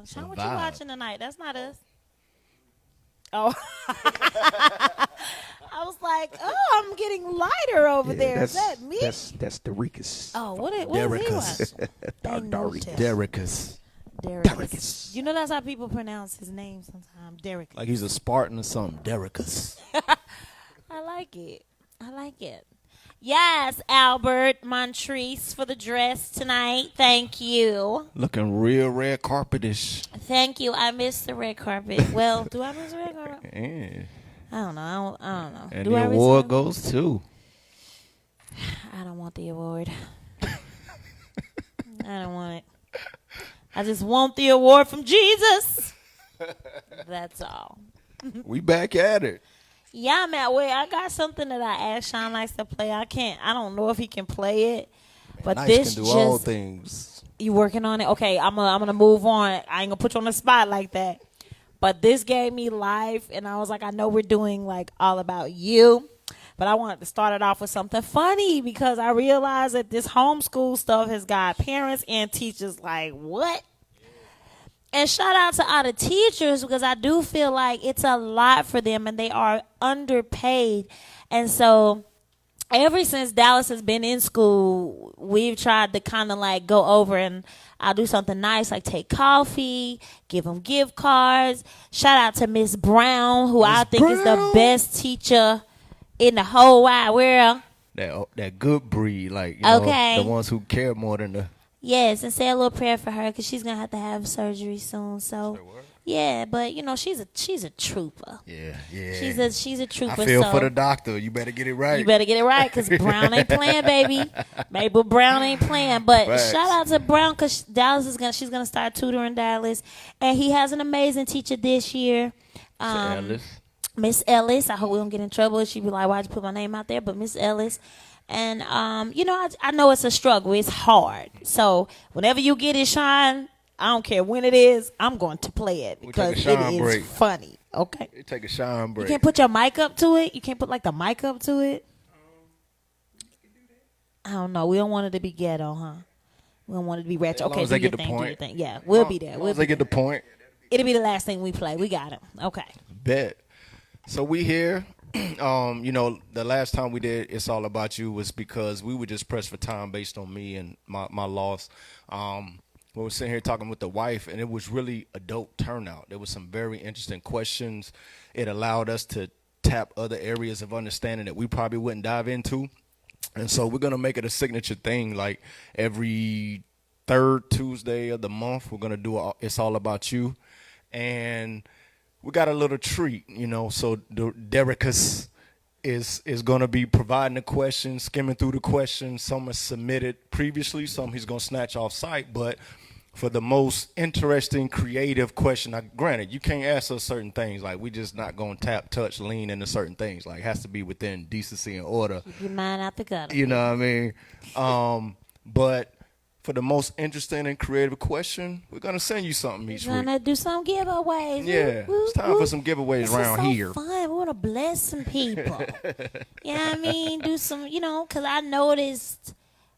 Sean, what you vibe. watching tonight? That's not us. Oh. I was like, oh, I'm getting lighter over there. Is that me? That's Dorikus. Oh, what is he Derricus. watching? Derricus. Derricus. You know that's how people pronounce his name sometimes. Derricus. Like he's a Spartan or something. Derricus. I like it. I like it. Yes, Albert Montrese for the dress tonight. Thank you. Looking real red carpetish. Thank you. I missed the red carpet. Well, do I miss the red carpet? Yeah. I don't know. I don't know. And Do the I miss award it? goes to. I don't want the award. I don't want it. I just want the award from Jesus. That's all. We back at it. Yeah, man. Wait, I got something that I asked Sean likes to play. I don't know if he can play it. But Nice this can do just all things. You working on it? Okay, I'm gonna move on. I ain't gonna put you on the spot like that. But this gave me life, and I was like, I know we're doing like all about you, but I wanted to start it off with something funny because I realized that this homeschool stuff has got parents and teachers like, what? And shout out to all the teachers because I do feel like it's a lot for them and they are underpaid. And so ever since Dallas has been in school, we've tried to kind of like go over and I'll do something nice like take coffee, give them gift cards. Shout out to Miss Brown, who I think is the best teacher in the whole wide world. That good breed, like Okay. the ones who care more than the. Yes, and say a little prayer for her because she's gonna have surgery soon. So yeah, but she's a trooper. Yeah. She's a trooper. I feel so for the doctor. You better get it right. You better get it right because Brown ain't playing, baby. Mabel Brown ain't playing. But Facts. shout out to Brown because she's gonna start tutoring Dallas, and he has an amazing teacher this year. Miss Ellis. I hope we don't get in trouble. She'd be like, why'd you put my name out there? But Miss Ellis. And, I know it's a struggle. It's hard. So whenever you get it, Sean, I don't care when it is, I'm going to play it because it is funny. Okay? Take a shine break. You can't put your mic up to it? You can't put, like, the mic up to it? I don't know. We don't want it to be ghetto, huh? We don't want it to be ratchet. Okay, do your thing, do your thing. Yeah, we'll be there. Once they get the point. It'll be the last thing we play. We got it. Okay. Bet. So we here. The last time we did It's All About You was because we were just pressed for time based on me and my loss. We were sitting here talking with the wife, and it was really a dope turnout. There was some very interesting questions. It allowed us to tap other areas of understanding that we probably wouldn't dive into. And so we're going to make it a signature thing, like every third Tuesday of the month, we're going to do It's All About You. And we got a little treat, so Derricus is going to be providing the questions, skimming through the questions. Some are submitted previously, some he's going to snatch off site. But for the most interesting, creative question, now, granted, you can't ask us certain things. Like, we just not going to tap, touch, lean into certain things. Like, it has to be within decency and order. Keep your mind out the gutter. You know what I mean? But for the most interesting and creative question, we're going to send you something each week. We're going to do some giveaways. Yeah, it's time for some giveaways around here. It's fun. We want to bless some people. You know what I mean? Do some, because I noticed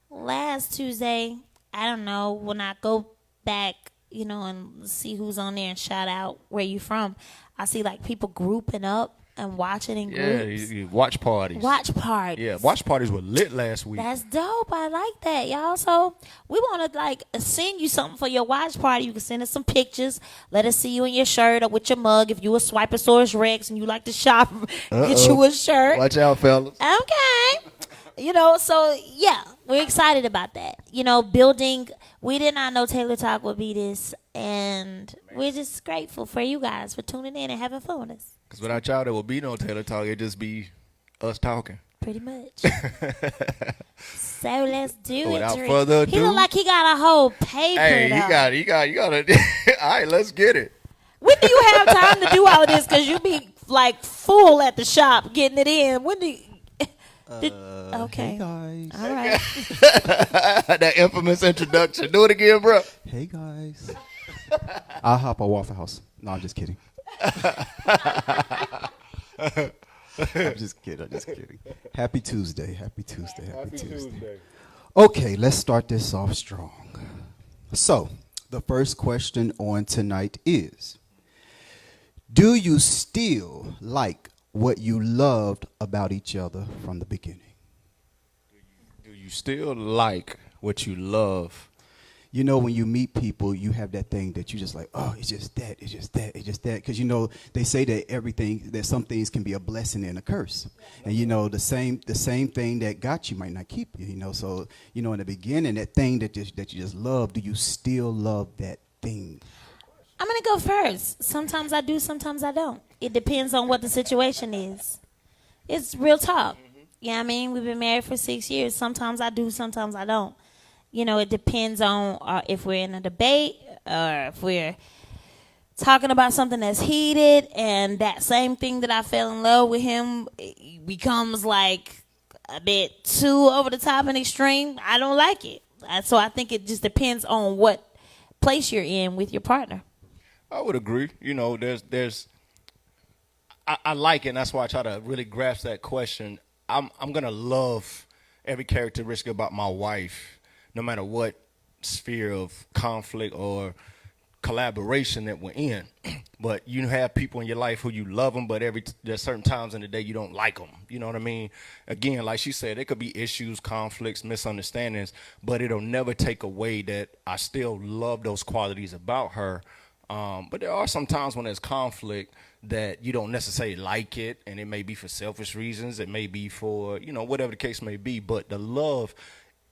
last Tuesday, I don't know, when I go back, and see who's on there and shout out where you from, I see, like, people grouping up and watching in groups. Yeah, watch parties. Watch parties. Yeah, watch parties were lit last week. That's dope. I like that, y'all. So we want to send you something for your watch party. You can send us some pictures. Let us see you in your shirt or with your mug. If you a Swipeosaurus Rex and you like to shop, get you a shirt. Watch out, fellas. Okay. So yeah, we're excited about that. Building. We did not know Taylor Talk would be this, and we're just grateful for you guys for tuning in and having fun with us. Because without y'all, there would be no Taylor Talk. It'd just be us talking. Pretty much. So let's do it. Without further ado. He look like he got a whole paper. Hey, you got it. All right, let's get it. When do you have time to do all of this? Because you be like full at the shop getting it in. When do you... Okay. Hey guys. All right. That infamous introduction. Do it again, bro. Hey guys. I'll hop on Waffle House. No, I'm just kidding. I'm just kidding. Happy Tuesday. Happy Tuesday. Tuesday. Okay, let's start this off strong. So, The first question on tonight is, do you still like what you loved about each other from the beginning? Do you still like what you love? You know, when you meet people, you have that thing that you just like, oh, it's just that, it's just that, it's just that. Because, you know, they say that some things can be a blessing and a curse. And, you know, the same thing that got you might not keep you, you know. So, you know, in the beginning, that thing that you just love, do you still love that thing? I'm going to go first. Sometimes I do, sometimes I don't. It depends on what the situation is. It's real talk. You know what I mean? We've been married for 6 years. Sometimes I do, sometimes I don't. You know, it depends on if we're in a debate or if we're talking about something that's heated, and that same thing that I fell in love with him becomes like a bit too over the top and extreme. I don't like it. So I think it just depends on what place you're in with your partner. I would agree. You know, I like it, and that's why I try to really grasp that question. I'm gonna love every characteristic about my wife, no matter what sphere of conflict or collaboration that we're in. But you have people in your life who you love them, but there's certain times in the day you don't like them. You know what I mean? Again, like she said, there could be issues, conflicts, misunderstandings, but it'll never take away that I still love those qualities about her. But there are some times when there's conflict that you don't necessarily like it, and it may be for selfish reasons. It may be for, you know, whatever the case may be. But the love,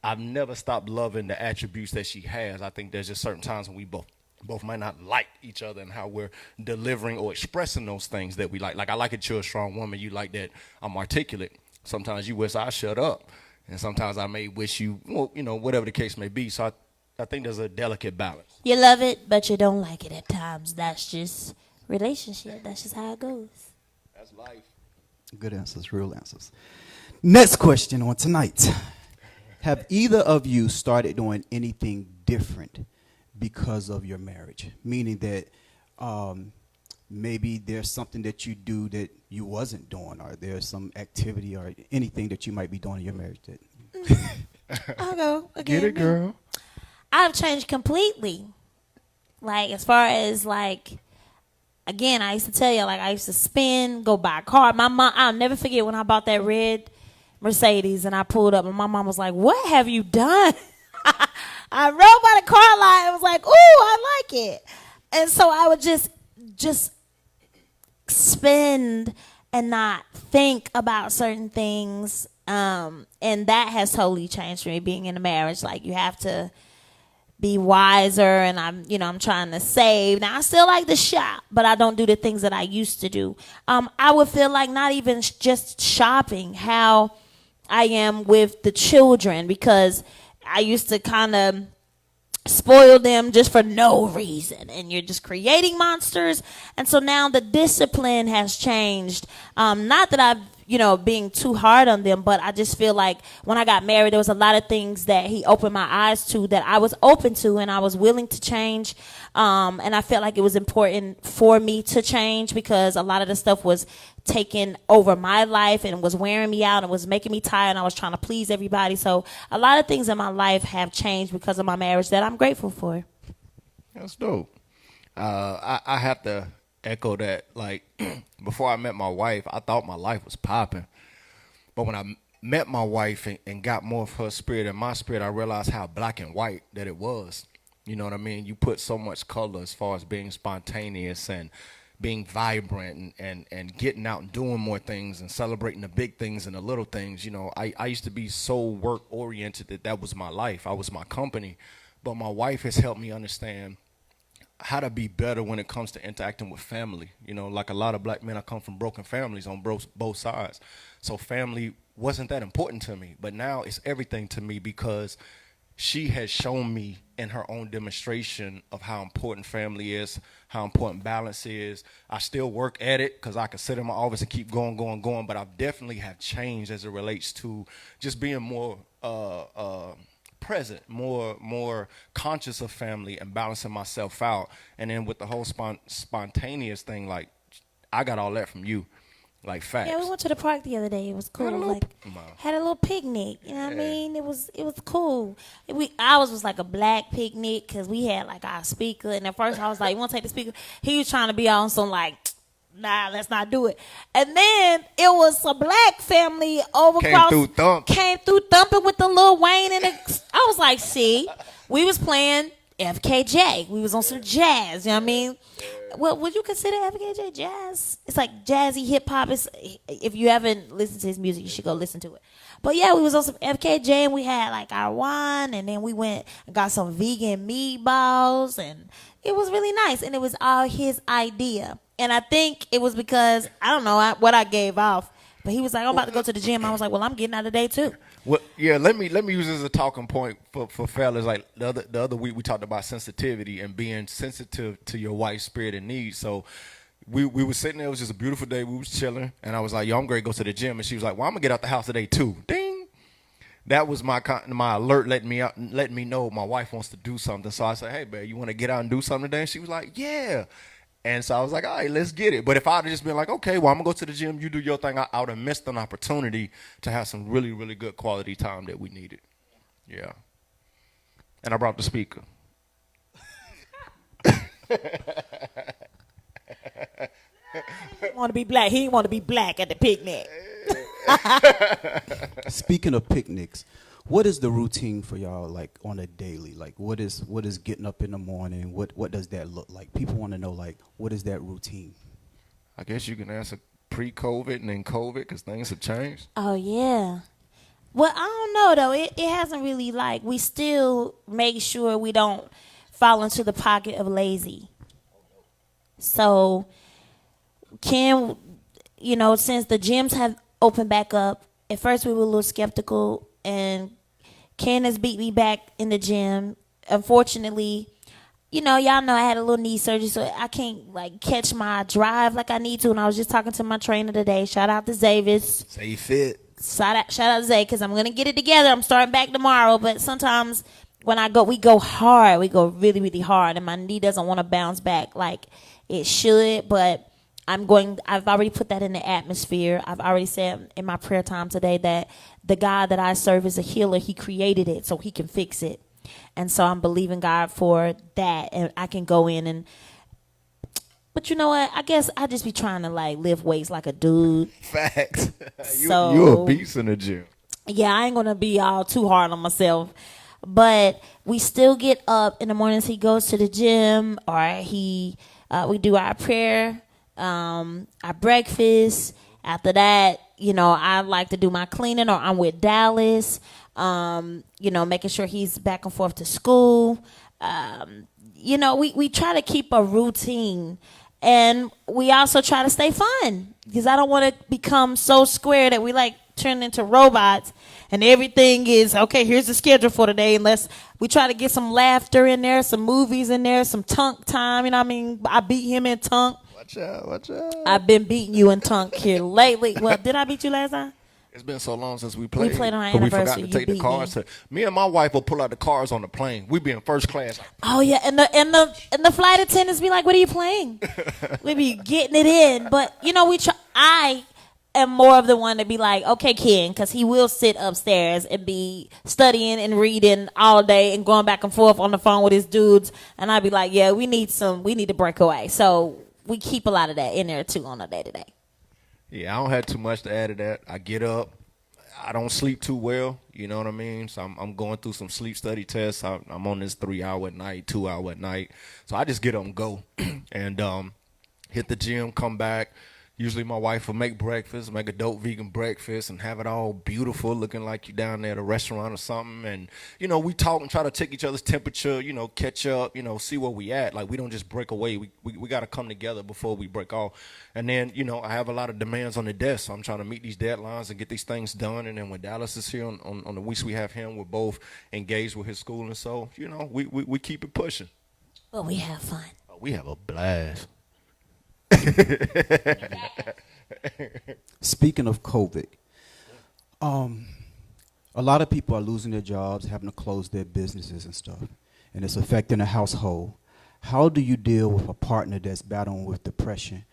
I've never stopped loving the attributes that she has. I think there's just certain times when we both might not like each other and how we're delivering or expressing those things that we like. Like, I like that you're a strong woman. You like that I'm articulate. Sometimes you wish I shut up. And sometimes I may wish you, well, you know, whatever the case may be. So I think there's a delicate balance. You love it, but you don't like it at times. That's just relationship. That's just how it goes. That's life. Good answers, real answers. Next question on tonight. Have either of you started doing anything different because of your marriage? Meaning that maybe there's something that you do that you wasn't doing, or there's some activity or anything that you might be doing in your marriage that I'll go again. Get it, girl. I've changed completely. Like, as far as, like, again, I used to tell you, like, I used to spin, go buy a car. My mom, I'll never forget when I bought that red Mercedes and I pulled up, and my mom was like, "What have you done?" I rode by the car lot and was like, "Ooh, I like it." And so I would just spend and not think about certain things. And that has totally changed for me being in a marriage. Like, you have to be wiser, and I'm trying to save. Now, I still like to shop, but I don't do the things that I used to do. I would feel like not even just shopping, how I am with the children, because I used to kind of spoil them just for no reason, and you're just creating monsters. And so now the discipline has changed. Not that I've being too hard on them, but I just feel like when I got married, there was a lot of things that he opened my eyes to that I was open to, and I was willing to change. And I felt like it was important for me to change, because a lot of the stuff was taking over my life and was wearing me out and was making me tired, and I was trying to please everybody. So a lot of things in my life have changed because of my marriage that I'm grateful for. That's dope. I have to echo that. Like, before I met my wife, I thought my life was popping. But when I met my wife and got more of her spirit and my spirit, I realized how black and white that it was. You know what I mean? You put so much color as far as being spontaneous and being vibrant and getting out and doing more things and celebrating the big things and the little things. You know, I used to be so work oriented that was my life. I was my company. But my wife has helped me understand how to be better when it comes to interacting with family. You know, like a lot of black men, I come from broken families on both sides. So family wasn't that important to me. But now it's everything to me, because she has shown me in her own demonstration of how important family is, how important balance is. I still work at it because I can sit in my office and keep going, but I definitely have changed as it relates to just being more present, more conscious of family and balancing myself out. And then with the whole spontaneous thing, like, I got all that from you. Like facts. Yeah, we went to the park the other day. It was cool. Had a little picnic. You know what I mean? It was cool. Ours was like a black picnic because we had like our speaker. And at first I was like, "You want to take the speaker?" He was trying to be on some like, "Nah, let's not do it." And then it was a black family came through thumping with the Lil Wayne and I was like, "See, we was playing FKJ. We was on some jazz." You know what I mean? Well, would you consider FKJ jazz? It's like jazzy hip hop. If you haven't listened to his music, you should go listen to it. But yeah, we was on some FKJ and we had like our wine, and then we went and got some vegan meatballs, and it was really nice. And it was all his idea. And I think it was because I don't know what I gave off, but he was like, "I'm about to go to the gym." I was like, "Well, I'm getting out today too." Well, yeah, let me use this as a talking point for fellas. Like the other week, we talked about sensitivity and being sensitive to your wife's spirit and needs. So we were sitting there. It was just a beautiful day. We was chilling, and I was like, "Yo, I'm going to go to the gym." And she was like, "Well, I'm gonna get out the house today too." Ding. That was my alert, letting me know my wife wants to do something. So I said, "Hey, babe, you want to get out and do something today?" And she was like, "Yeah." And so I was like, "All right, let's get it." But if I'd have just been like, "Okay, well, I'm going to go to the gym, you do your thing," I would have missed an opportunity to have some really, really good quality time that we needed. Yeah. And I brought the speaker. Want to be black. He didn't want to be black at the picnic. Speaking of picnics, what is the routine for y'all like on a daily? Like what is getting up in the morning? What does that look like? People want to know like what is that routine? I guess you can answer pre-COVID and then COVID because things have changed. Oh yeah. Well, I don't know though. It hasn't really like we still make sure we don't fall into the pocket of lazy. So since the gyms have opened back up, at first we were a little skeptical, and Ken has beat me back in the gym. Unfortunately, y'all know I had a little knee surgery, so I can't like catch my drive like I need to. And I was just talking to my trainer today. Shout out to Zavis. Stay fit. Shout out to Zay, because I'm gonna get it together. I'm starting back tomorrow, but sometimes when we go hard. We go really, really hard, and my knee doesn't want to bounce back like it should. But I've already put that in the atmosphere. I've already said in my prayer time today that the God that I serve is a healer. He created it so he can fix it. And so I'm believing God for that, and I can go in but you know what? I guess I just be trying to like lift weights like a dude. Facts. So, you a beast in the gym. Yeah, I ain't gonna be all too hard on myself. But we still get up in the mornings. He goes to the gym, or we do our prayer, our breakfast. After that, I like to do my cleaning, or I'm with Dallas, making sure he's back and forth to school. We try to keep a routine, and we also try to stay fun, because I don't want to become so square that we like turn into robots and everything is okay. Here's the schedule for today. Unless we try to get some laughter in there, some movies in there, some tunk time. I beat him in tunk. Watch out. I've been beating you in tunk here lately. Well, did I beat you last time? It's been so long since we played. We played on our but anniversary. We forgot to take the cars. Me and my wife will pull out the cars on the plane. We be in first class. Oh yeah, and the flight attendants be like, "What are you playing?" We be getting it in, but we try. I am more of the one to be like, "Okay, Ken," because he will sit upstairs and be studying and reading all day and going back and forth on the phone with his dudes, and I'd be like, "Yeah, we need to break away." So we keep a lot of that in there too on a day to day. Yeah, I don't have too much to add to that. I get up. I don't sleep too well. You know what I mean? So I'm going through some sleep study tests. I'm on this 3-hour at night, 2-hour at night. So I just get up and go and hit the gym, come back. Usually my wife will make breakfast, make a dope vegan breakfast, and have it all beautiful, looking like you down there at a restaurant or something. And, we talk and try to take each other's temperature, catch up, see where we at. Like, we don't just break away. We got to come together before we break off. And then, I have a lot of demands on the desk, so I'm trying to meet these deadlines and get these things done. And then when Dallas is here on the weeks we have him, we're both engaged with his school. And so, we keep it pushing. But we have fun. Oh, we have a blast. Speaking of COVID, a lot of people are losing their jobs, having to close their businesses and stuff, and it's affecting the household. How do you deal with a partner that's battling with depression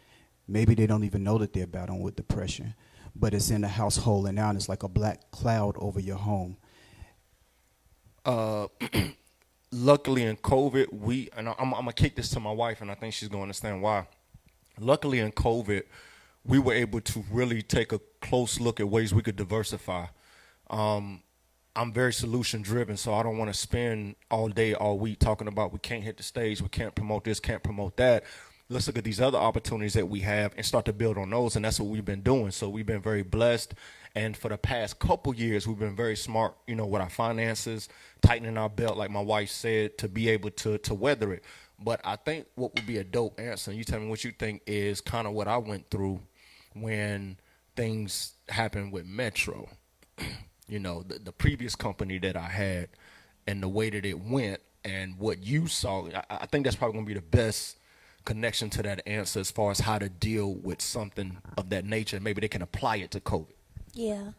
Maybe they don't even know that they're battling with depression, but it's in the household, and now it's like a black cloud over your home. Luckily in COVID, I'm gonna kick this to my wife, and I think she's gonna understand why. Luckily in COVID, we were able to really take a close look at ways we could diversify. I'm very solution driven, so I don't want to spend all day, all week talking about we can't hit the stage, we can't promote this, can't promote that. Let's look at these other opportunities that we have and start to build on those, and that's what we've been doing. So we've been very blessed, and for the past couple years, we've been very smart, with our finances, tightening our belt, like my wife said, to be able to weather it. But I think what would be a dope answer, and you tell me what you think, is kind of what I went through when things happened with Metro. The previous company that I had and the way that it went and what you saw, I think that's probably going to be the best connection to that answer as far as how to deal with something of that nature. Maybe they can apply it to COVID. Yeah.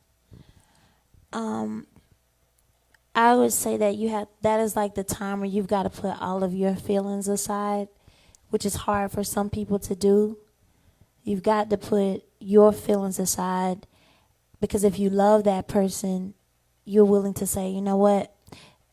I would say that that is like the time where you've got to put all of your feelings aside, which is hard for some people to do. You've got to put your feelings aside, because if you love that person, you're willing to say, you know what,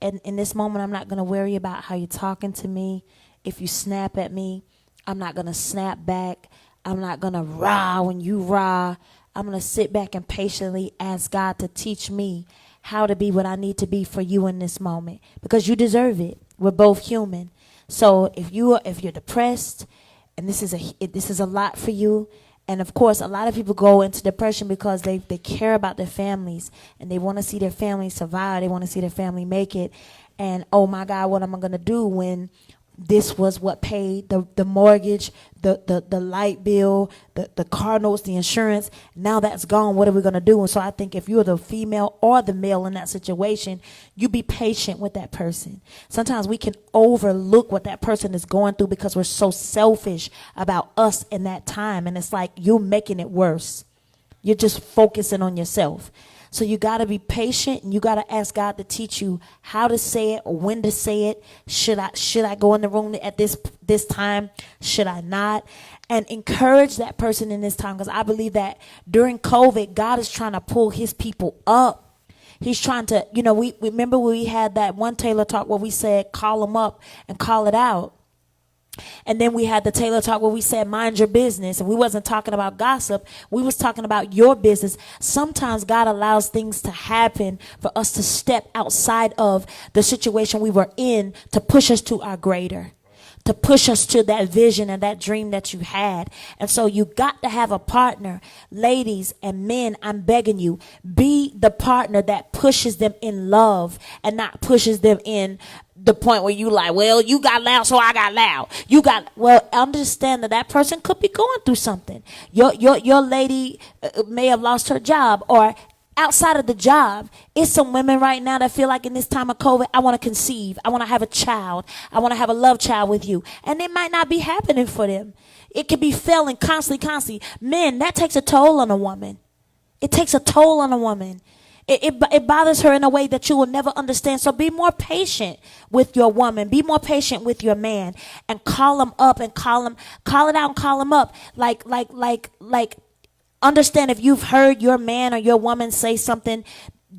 in this moment, I'm not going to worry about how you're talking to me. If you snap at me, I'm not going to snap back. I'm not going to rah when you rah. I'm going to sit back and patiently ask God to teach me how to be what I need to be for you in this moment, because you deserve it. We're both human. So if you're depressed and this is a lot for you, and of course, a lot of people go into depression because they care about their families and they want to see their family survive. They want to see their family make it. And, oh, my God, what am I going to do when this was what paid the mortgage, the light bill, the car notes, the insurance? Now that's gone. What are we going to do? And so I think if you're the female or the male in that situation, you be patient with that person. Sometimes we can overlook what that person is going through because we're so selfish about us in that time. And it's like you're making it worse. You're just focusing on yourself. So you got to be patient, and you got to ask God to teach you how to say it or when to say it. Should I go in the room at this time? Should I not? And encourage that person in this time, because I believe that during COVID, God is trying to pull his people up. He's trying to, we remember when we had that one Taylor talk where we said, call them up and call it out. And then we had the Taylor talk where we said, mind your business. And we wasn't talking about gossip. We was talking about your business. Sometimes God allows things to happen for us to step outside of the situation we were in to push us to our greater, to push us to that vision and that dream that you had. And so you got to have a partner. Ladies and men, I'm begging you, be the partner that pushes them in love and not pushes them in the point where you like, well, you got loud, so I got loud. Understand that person could be going through something. Your lady may have lost her job, or outside of the job, it's some women right now that feel like in this time of COVID, I want to conceive. I want to have a child. I want to have a love child with you. And it might not be happening for them. It could be failing constantly. Men, that takes a toll on a woman. It takes a toll on a woman. It bothers her in a way that you will never understand. So be more patient with your woman. Be more patient with your man, and call him up and call it out and call him up. Like, understand if you've heard your man or your woman say something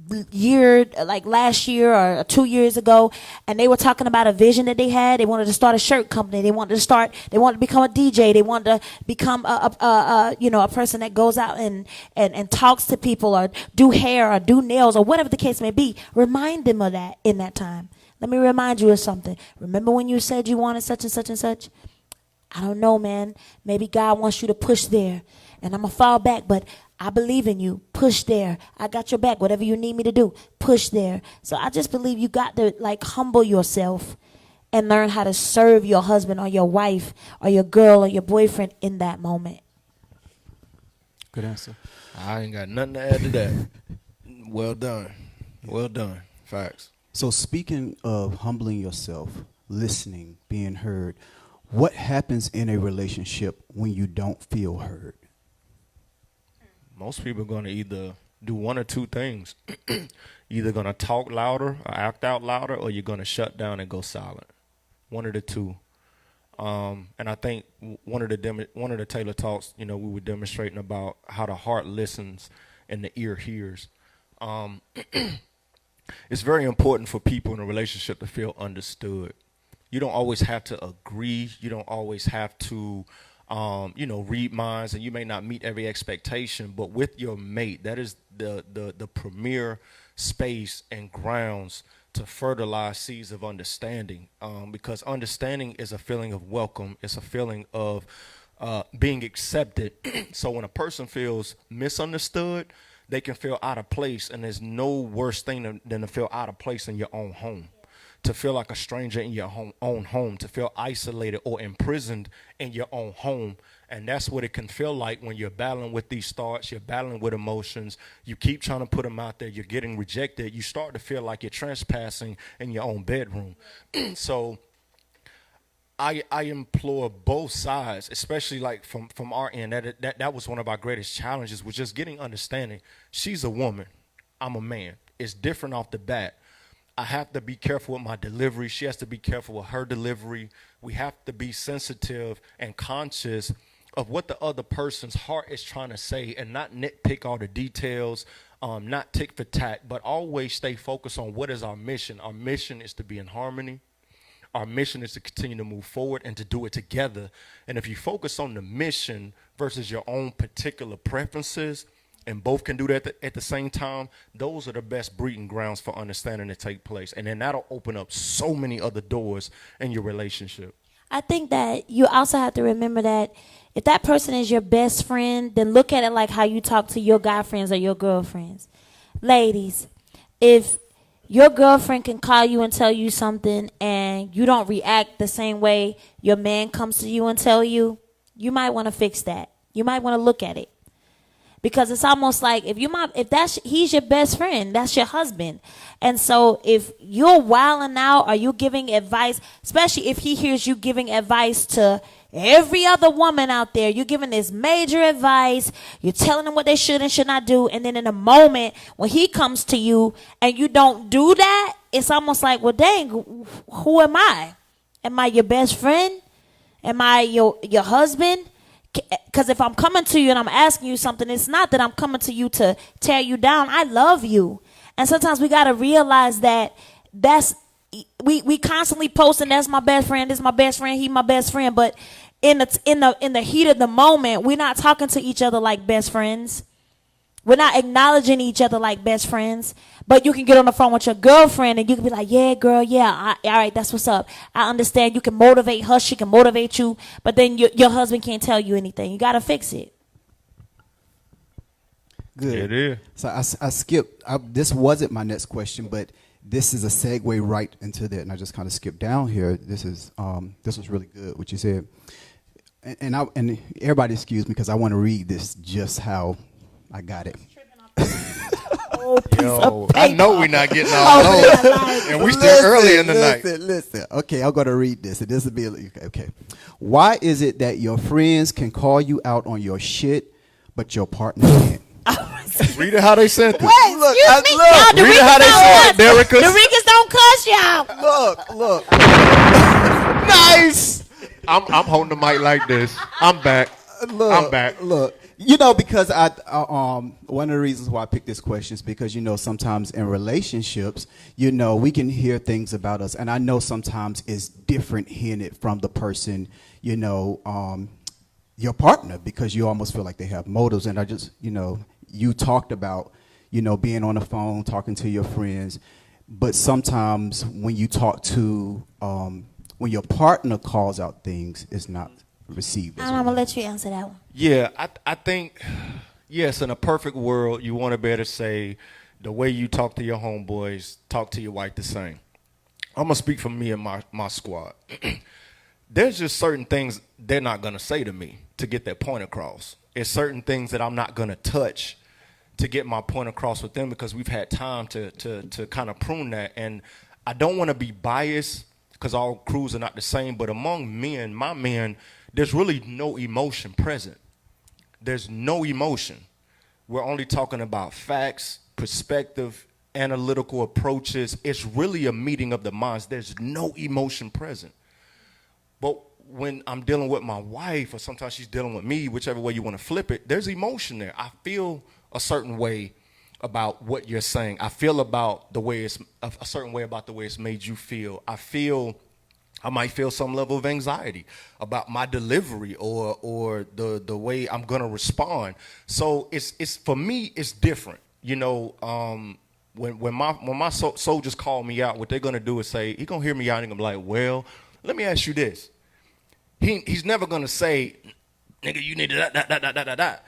last year or 2 years ago, and they were talking about a vision that they had. They wanted to start a shirt company. They wanted to become a DJ. They wanted to become a person that goes out and talks to people, or do hair or do nails, or whatever the case may be. Remind them of that in that time. Let me remind you of something. Remember when you said you wanted such and such and such? I don't know, man. Maybe God wants you to push there, and I'm going to fall back, but I believe in you. Push there. I got your back. Whatever you need me to do, push there. So I just believe you got to humble yourself and learn how to serve your husband or your wife or your girl or your boyfriend in that moment. Good answer. I ain't got nothing to add to that. Well done. Well done. Facts. So speaking of humbling yourself, listening, being heard, what happens in a relationship when you don't feel heard? Most people are going to either do one or two things. Either going to talk louder or act out louder, or you're going to shut down and go silent. One of the two. And I think one of the Taylor talks, we were demonstrating about how the heart listens and the ear hears. It's very important for people in a relationship to feel understood. You don't always have to agree. You don't always have to, read minds, and you may not meet every expectation. But with your mate, that is the premier space and grounds to fertilize seeds of understanding, because understanding is a feeling of welcome. It's a feeling of being accepted. So when a person feels misunderstood, they can feel out of place, and there's no worse thing than to feel out of place in your own home, to feel like a stranger in your own home, to feel isolated or imprisoned in your own home. And that's what it can feel like when you're battling with these thoughts, you're battling with emotions, you keep trying to put them out there, you're getting rejected, you start to feel like you're trespassing in your own bedroom. So I implore both sides, especially like from our end, that was one of our greatest challenges, was just getting understanding. She's a woman, I'm a man. It's different off the bat. I have to be careful with my delivery. She has to be careful with her delivery. We have to be sensitive and conscious of what the other person's heart is trying to say, and not nitpick all the details, not tick for tat, but always stay focused on what is our mission. Our mission is to be in harmony. Our mission is to continue to move forward and to do it together. And if you focus on the mission versus your own particular preferences, and both can do that at the same time, those are the best breeding grounds for understanding to take place. And then that'll open up so many other doors in your relationship. I think that you also have to remember that if that person is your best friend, then look at it like how you talk to your guy friends or your girlfriends. Ladies, if your girlfriend can call you and tell you something and you don't react the same way your man comes to you and tell you, you might want to fix that. You might want to look at it. Because it's almost like he's your best friend, that's your husband. And so if you're wilding out or you giving advice, especially if he hears you giving advice to every other woman out there, you're giving this major advice, you're telling them what they should and should not do, and then in a moment when he comes to you and you don't do that, it's almost like, well, dang, who am I? Am I your best friend? Am I your husband? Because if I'm coming to you and I'm asking you something, it's not that I'm coming to you to tear you down. I love you. And sometimes we got to realize that we constantly posting, that's my best friend, this is my best friend, he my best friend. But in the heat of the moment, we're not talking to each other like best friends. We're not acknowledging each other like best friends. But you can get on the phone with your girlfriend and you can be like, yeah, girl, yeah, all right, that's what's up. I understand. You can motivate her. She can motivate you. But then your husband can't tell you anything. You got to fix it. Good. It is. So I skipped. This wasn't my next question, but this is a segue right into that. And I just kind of skipped down here. This was really good, what you said. And everybody excuse me because I want to read this just how I got it. Yo, I know we're not getting all those, and we still early in the night. Listen. Okay, I'm going to read this, and this will be okay. Why is it that your friends can call you out on your shit, but your partner can't? Read it how they sent it. Wait, Look, read it how they sent it, Derrick. The Ricans don't cuss y'all. Look. Nice. I'm holding the mic like this. I'm back. I'm back. Look. Because one of the reasons why I picked this question is because, sometimes in relationships, we can hear things about us. And I know sometimes it's different hearing it from the person, your partner, because you almost feel like they have motives. And I just, you talked about, being on the phone, talking to your friends. But sometimes when you talk to, when your partner calls out things, it's not received. I'm gonna let you answer that one. Yeah, I think, yes, in a perfect world, you want to be able to say the way you talk to your homeboys, talk to your wife the same. I'm going to speak for me and my squad. There's just certain things they're not going to say to me to get their point across. It's certain things that I'm not going to touch to get my point across with them because we've had time to kind of prune that. And I don't want to be biased because all crews are not the same, but among men, my men, there's really no emotion present. There's no emotion. We're only talking about facts, perspective, analytical approaches. It's really a meeting of the minds. There's no emotion present. But when I'm dealing with my wife, or sometimes she's dealing with me, whichever way you want to flip it, there's emotion there. I feel a certain way about what you're saying. I feel about the way it's a certain way about the way it's made you feel. I might feel some level of anxiety about my delivery or the way I'm gonna respond. So it's for me, it's different. You know, when my soldiers call me out, what they're gonna do is say, he's gonna hear me out and gonna be like, well, let me ask you this. He's never gonna say, nigga, you need to that.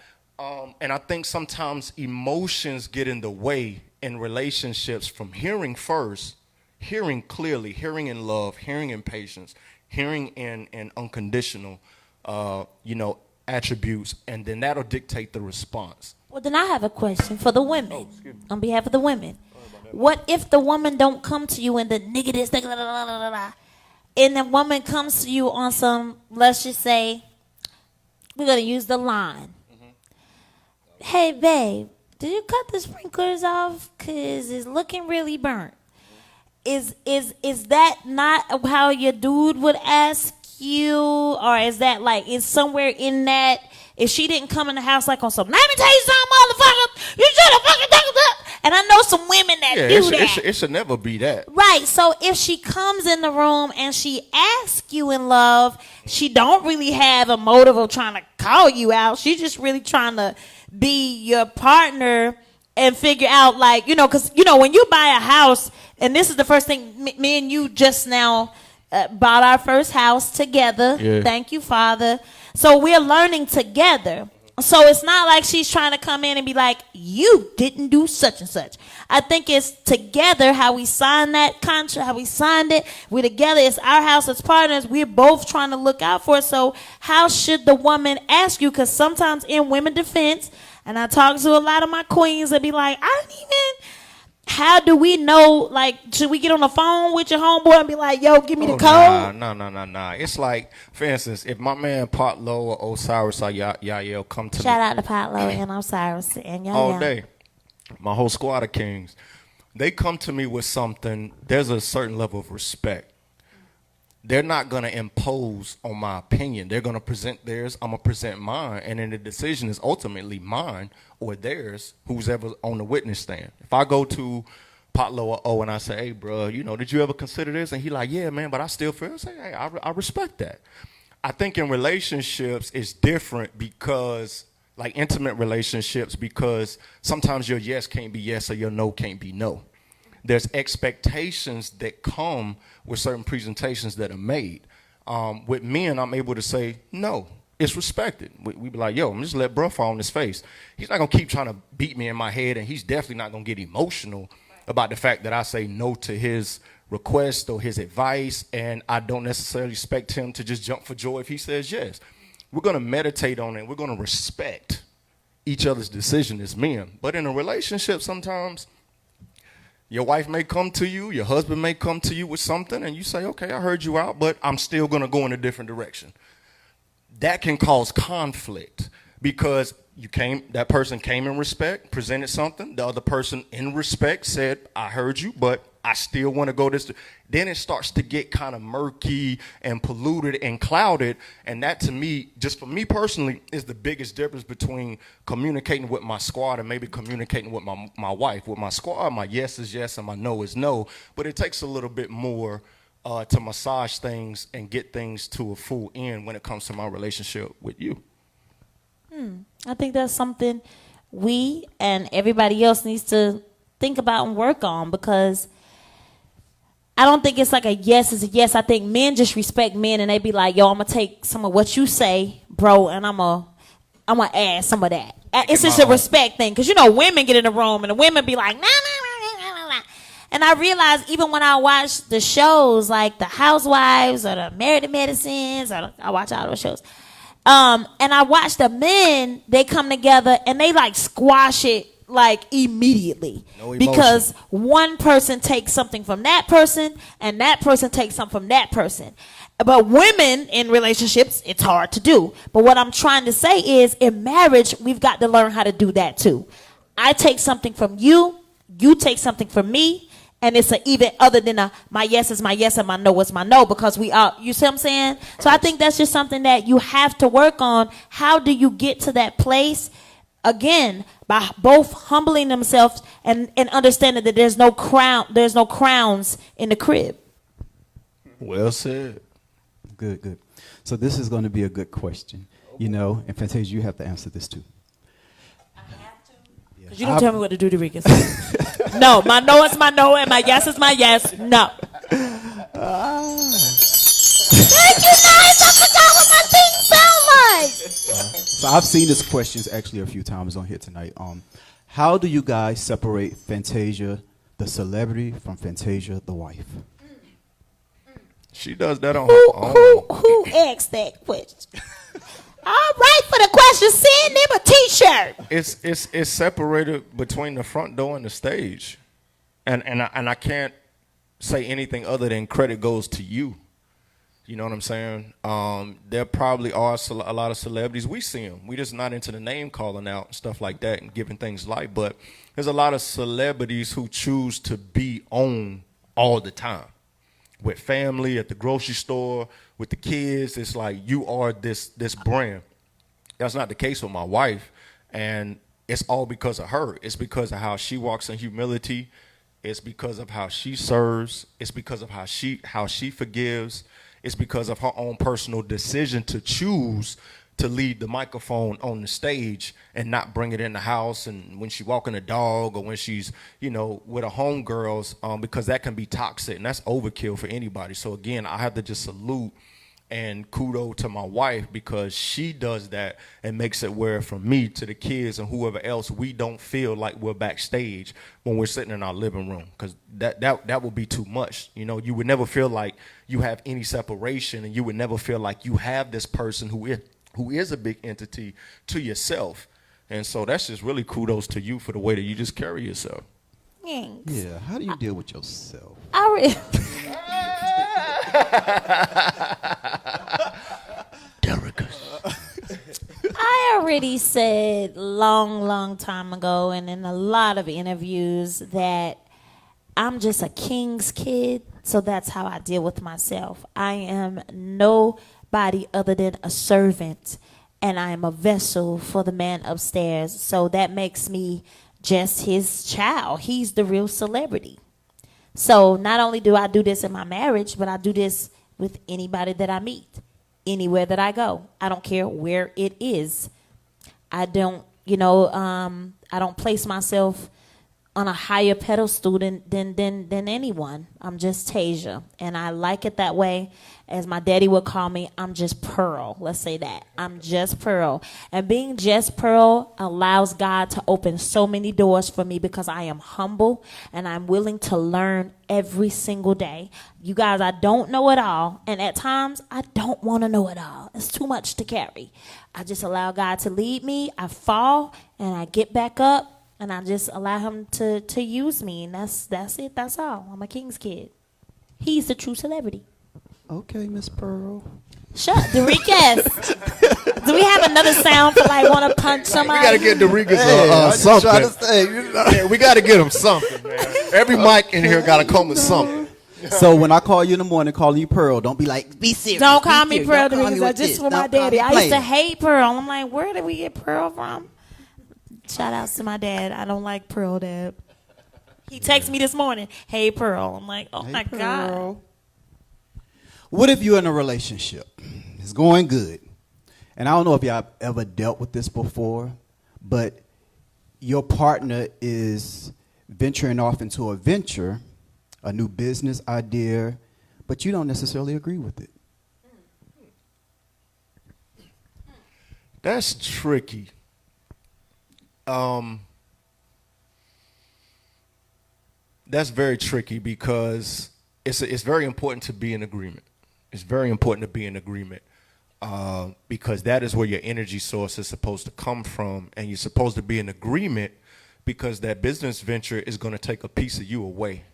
And I think sometimes emotions get in the way in relationships from hearing first, hearing clearly, hearing in love, hearing in patience, hearing in unconditional, attributes, and then that'll dictate the response. Well, then I have a question for the women, on behalf of the women. What if the woman don't come to you and the nigga this, and the woman comes to you on some, let's just say, we're going to use the line. Hey, babe, did you cut the sprinklers off? Because it's looking really burnt. Is that not how your dude would ask you? Or is that like, is somewhere in that, if she didn't come in the house like on some, let me tell you something, motherfucker, you should have fucking done that. And I know some women that do that. It should never be that. Right. So if she comes in the room and she asks you in love, she don't really have a motive of trying to call you out. She's just really trying to be your partner and figure out, like, because, when you buy a house, and this is the first thing, me and you just now bought our first house together. Yeah. Thank you, Father. So we're learning together. So it's not like she's trying to come in and be like, you didn't do such and such. I think it's together how we signed that contract, how we signed it. We're together. It's our house as partners. We're both trying to look out for it. So how should the woman ask you? Because sometimes in women defense, and I talk to a lot of my queens that be like, I didn't even, how do we know, like, should we get on the phone with your homeboy and be like, yo, give me the code? Nah. It's like, for instance, if my man Potlow or Osiris or Yael come to me. Shout out to Potlow and Osiris and Yael. All day. My whole squad of kings. They come to me with something, there's a certain level of respect. They're not going to impose on my opinion. They're going to present theirs. I'm going to present mine. And then the decision is ultimately mine or theirs, who's ever on the witness stand. If I go to Potlow or O and I say, hey, bro, did you ever consider this? And he like, yeah, man, but I still feel. I say, hey, I respect that. I think in relationships it's different because, like intimate relationships, because sometimes your yes can't be yes or your no can't be no. There's expectations that come with certain presentations that are made. With men, I'm able to say, no, it's respected. We be like, yo, I'm just let bro fall on his face. He's not going to keep trying to beat me in my head, and he's definitely not going to get emotional about the fact that I say no to his request or his advice, and I don't necessarily expect him to just jump for joy if he says yes. We're going to meditate on it. We're going to respect each other's decision as men. But in a relationship, sometimes your wife may come to you, your husband may come to you with something, and you say, okay, I heard you out, but I'm still going to go in a different direction. That can cause conflict because that person came in respect, presented something. The other person in respect said, I heard you, but I still want to go this. Then it starts to get kind of murky and polluted and clouded. And that, to me, just for me personally, is the biggest difference between communicating with my squad and maybe communicating with my wife. With my squad, my yes is yes and my no is no. But it takes a little bit more to massage things and get things to a full end when it comes to my relationship with you. I think that's something we and everybody else needs to think about and work on, because I don't think it's like a yes is a yes. I think men just respect men, and they be like, yo, I'm going to take some of what you say, bro, and I'm going to add some of that. It's just a respect thing, because, women get in the room, and the women be like, nah. And I realize even when I watch the shows like The Housewives or the Married to Medicines, I watch all those shows, and I watch the men, they come together and they like squash it like immediately, because one person takes something from that person and that person takes something from that person. But women in relationships, it's hard to do. But what I'm trying to say is, in marriage, we've got to learn how to do that too. I take something from you, you take something from me, And it's a even other than my yes is my yes and my no is my no, because we are, you see what I'm saying? So I think that's just something that you have to work on. How do you get to that place? Again, by both humbling themselves and understanding that there's no crowns in the crib. Well said. Good. So this is going to be a good question. You know, and Fantasia, you have to answer this too. I have to? Because you don't tell me what to do, Dorica. No, my no is my no and my yes is my yes. No. Thank you guys. I forgot what my thing sound like. So I've seen this questions actually a few times on here tonight. How do you guys separate Fantasia, the celebrity, from Fantasia, the wife? She does that on her own. Who asked that question? All right, for the question, send them a T-shirt. It's separated between the front door and the stage, and I can't say anything other than credit goes to you. You know what I'm saying? There probably are a lot of celebrities. We see them. We just not into the name calling out and stuff like that and giving things life. But there's a lot of celebrities who choose to be on all the time. With family, at the grocery store, with the kids. It's like you are this brand. That's not the case with my wife. And it's all because of her. It's because of how she walks in humility. It's because of how she serves. It's because of how she forgives. It's because of her own personal decision to choose to leave the microphone on the stage and not bring it in the house, and when she's walking a dog or when she's, with her homegirls, because that can be toxic and that's overkill for anybody. So again, I have to just salute and kudos to my wife, because she does that and makes it where from me to the kids and whoever else, we don't feel like we're backstage when we're sitting in our living room, because that would be too much. You would never feel like you have any separation, and you would never feel like you have this person who is a big entity to yourself. And so that's just really kudos to you for the way that you just carry yourself. Thanks. Yeah, how do you deal with yourself? I already said long time ago and in a lot of interviews that I'm just a king's kid, so that's how I deal with myself. I am nobody other than a servant, and I am a vessel for the man upstairs, so that makes me just his child. He's the real celebrity. So not only do I do this in my marriage, but I do this with anybody that I meet, anywhere that I go. I don't care where it is. I don't, I don't place myself on a higher pedestal than anyone. I'm just Tasia, and I like it that way. As my daddy would call me, I'm just Pearl. Let's say that. I'm just Pearl. And being just Pearl allows God to open so many doors for me, because I am humble and I'm willing to learn every single day. You guys, I don't know it all, and at times I don't want to know it all. It's too much to carry. I just allow God to lead me. I fall and I get back up. And I just allow him to use me. And that's it. That's all. I'm a king's kid. He's the true celebrity. Okay, Miss Pearl. Shut Dorica. Do we have another sound for want to punch somebody? We got to get Dorica something. We got to get him something, man. Every mic in here got to come with something. So when I call you in the morning, calling you Pearl, don't be like, be serious. Don't call me Pearl, Dorica. That's just for my daddy. I used to hate Pearl. I'm like, where did we get Pearl from? Shout outs to my dad. I don't like Pearl, Dad. He texted me this morning, hey, Pearl. I'm like, oh, hey, my Pearl. God. What if you're in a relationship? It's going good. And I don't know if y'all ever dealt with this before, but your partner is venturing off into a venture, a new business idea, but you don't necessarily agree with it. That's tricky. That's very tricky, because it's very important to be in agreement. It's very important to be in agreement, because that is where your energy source is supposed to come from, and you're supposed to be in agreement because that business venture is going to take a piece of you away.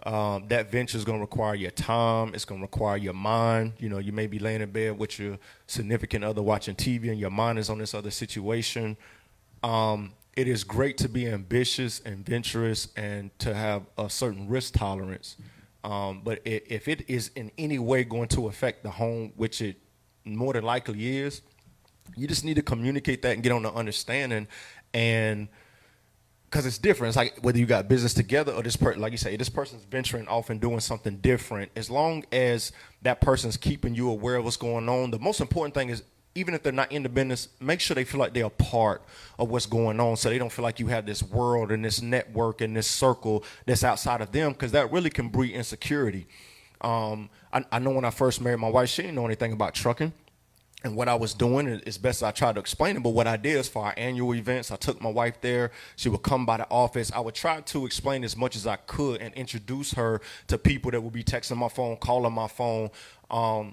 That venture is going to require your time. It's going to require your mind. You may be laying in bed with your significant other watching TV, and your mind is on this other situation. it is great to be ambitious and venturous and to have a certain risk tolerance. But if it is in any way going to affect the home, which it more than likely is, you just need to communicate that and get on the understanding. And because it's different. It's like whether you got business together or this person, like you say, this person's venturing off and doing something different. As long as that person's keeping you aware of what's going on, the most important thing is, even if they're not in the business, make sure they feel like they're a part of what's going on, so they don't feel like you have this world and this network and this circle that's outside of them, because that really can breed insecurity. I know when I first married my wife, she didn't know anything about trucking. And what I was doing, as best as I tried to explain it, but what I did is for our annual events, I took my wife there. She would come by the office. I would try to explain as much as I could and introduce her to people that would be texting my phone, calling my phone,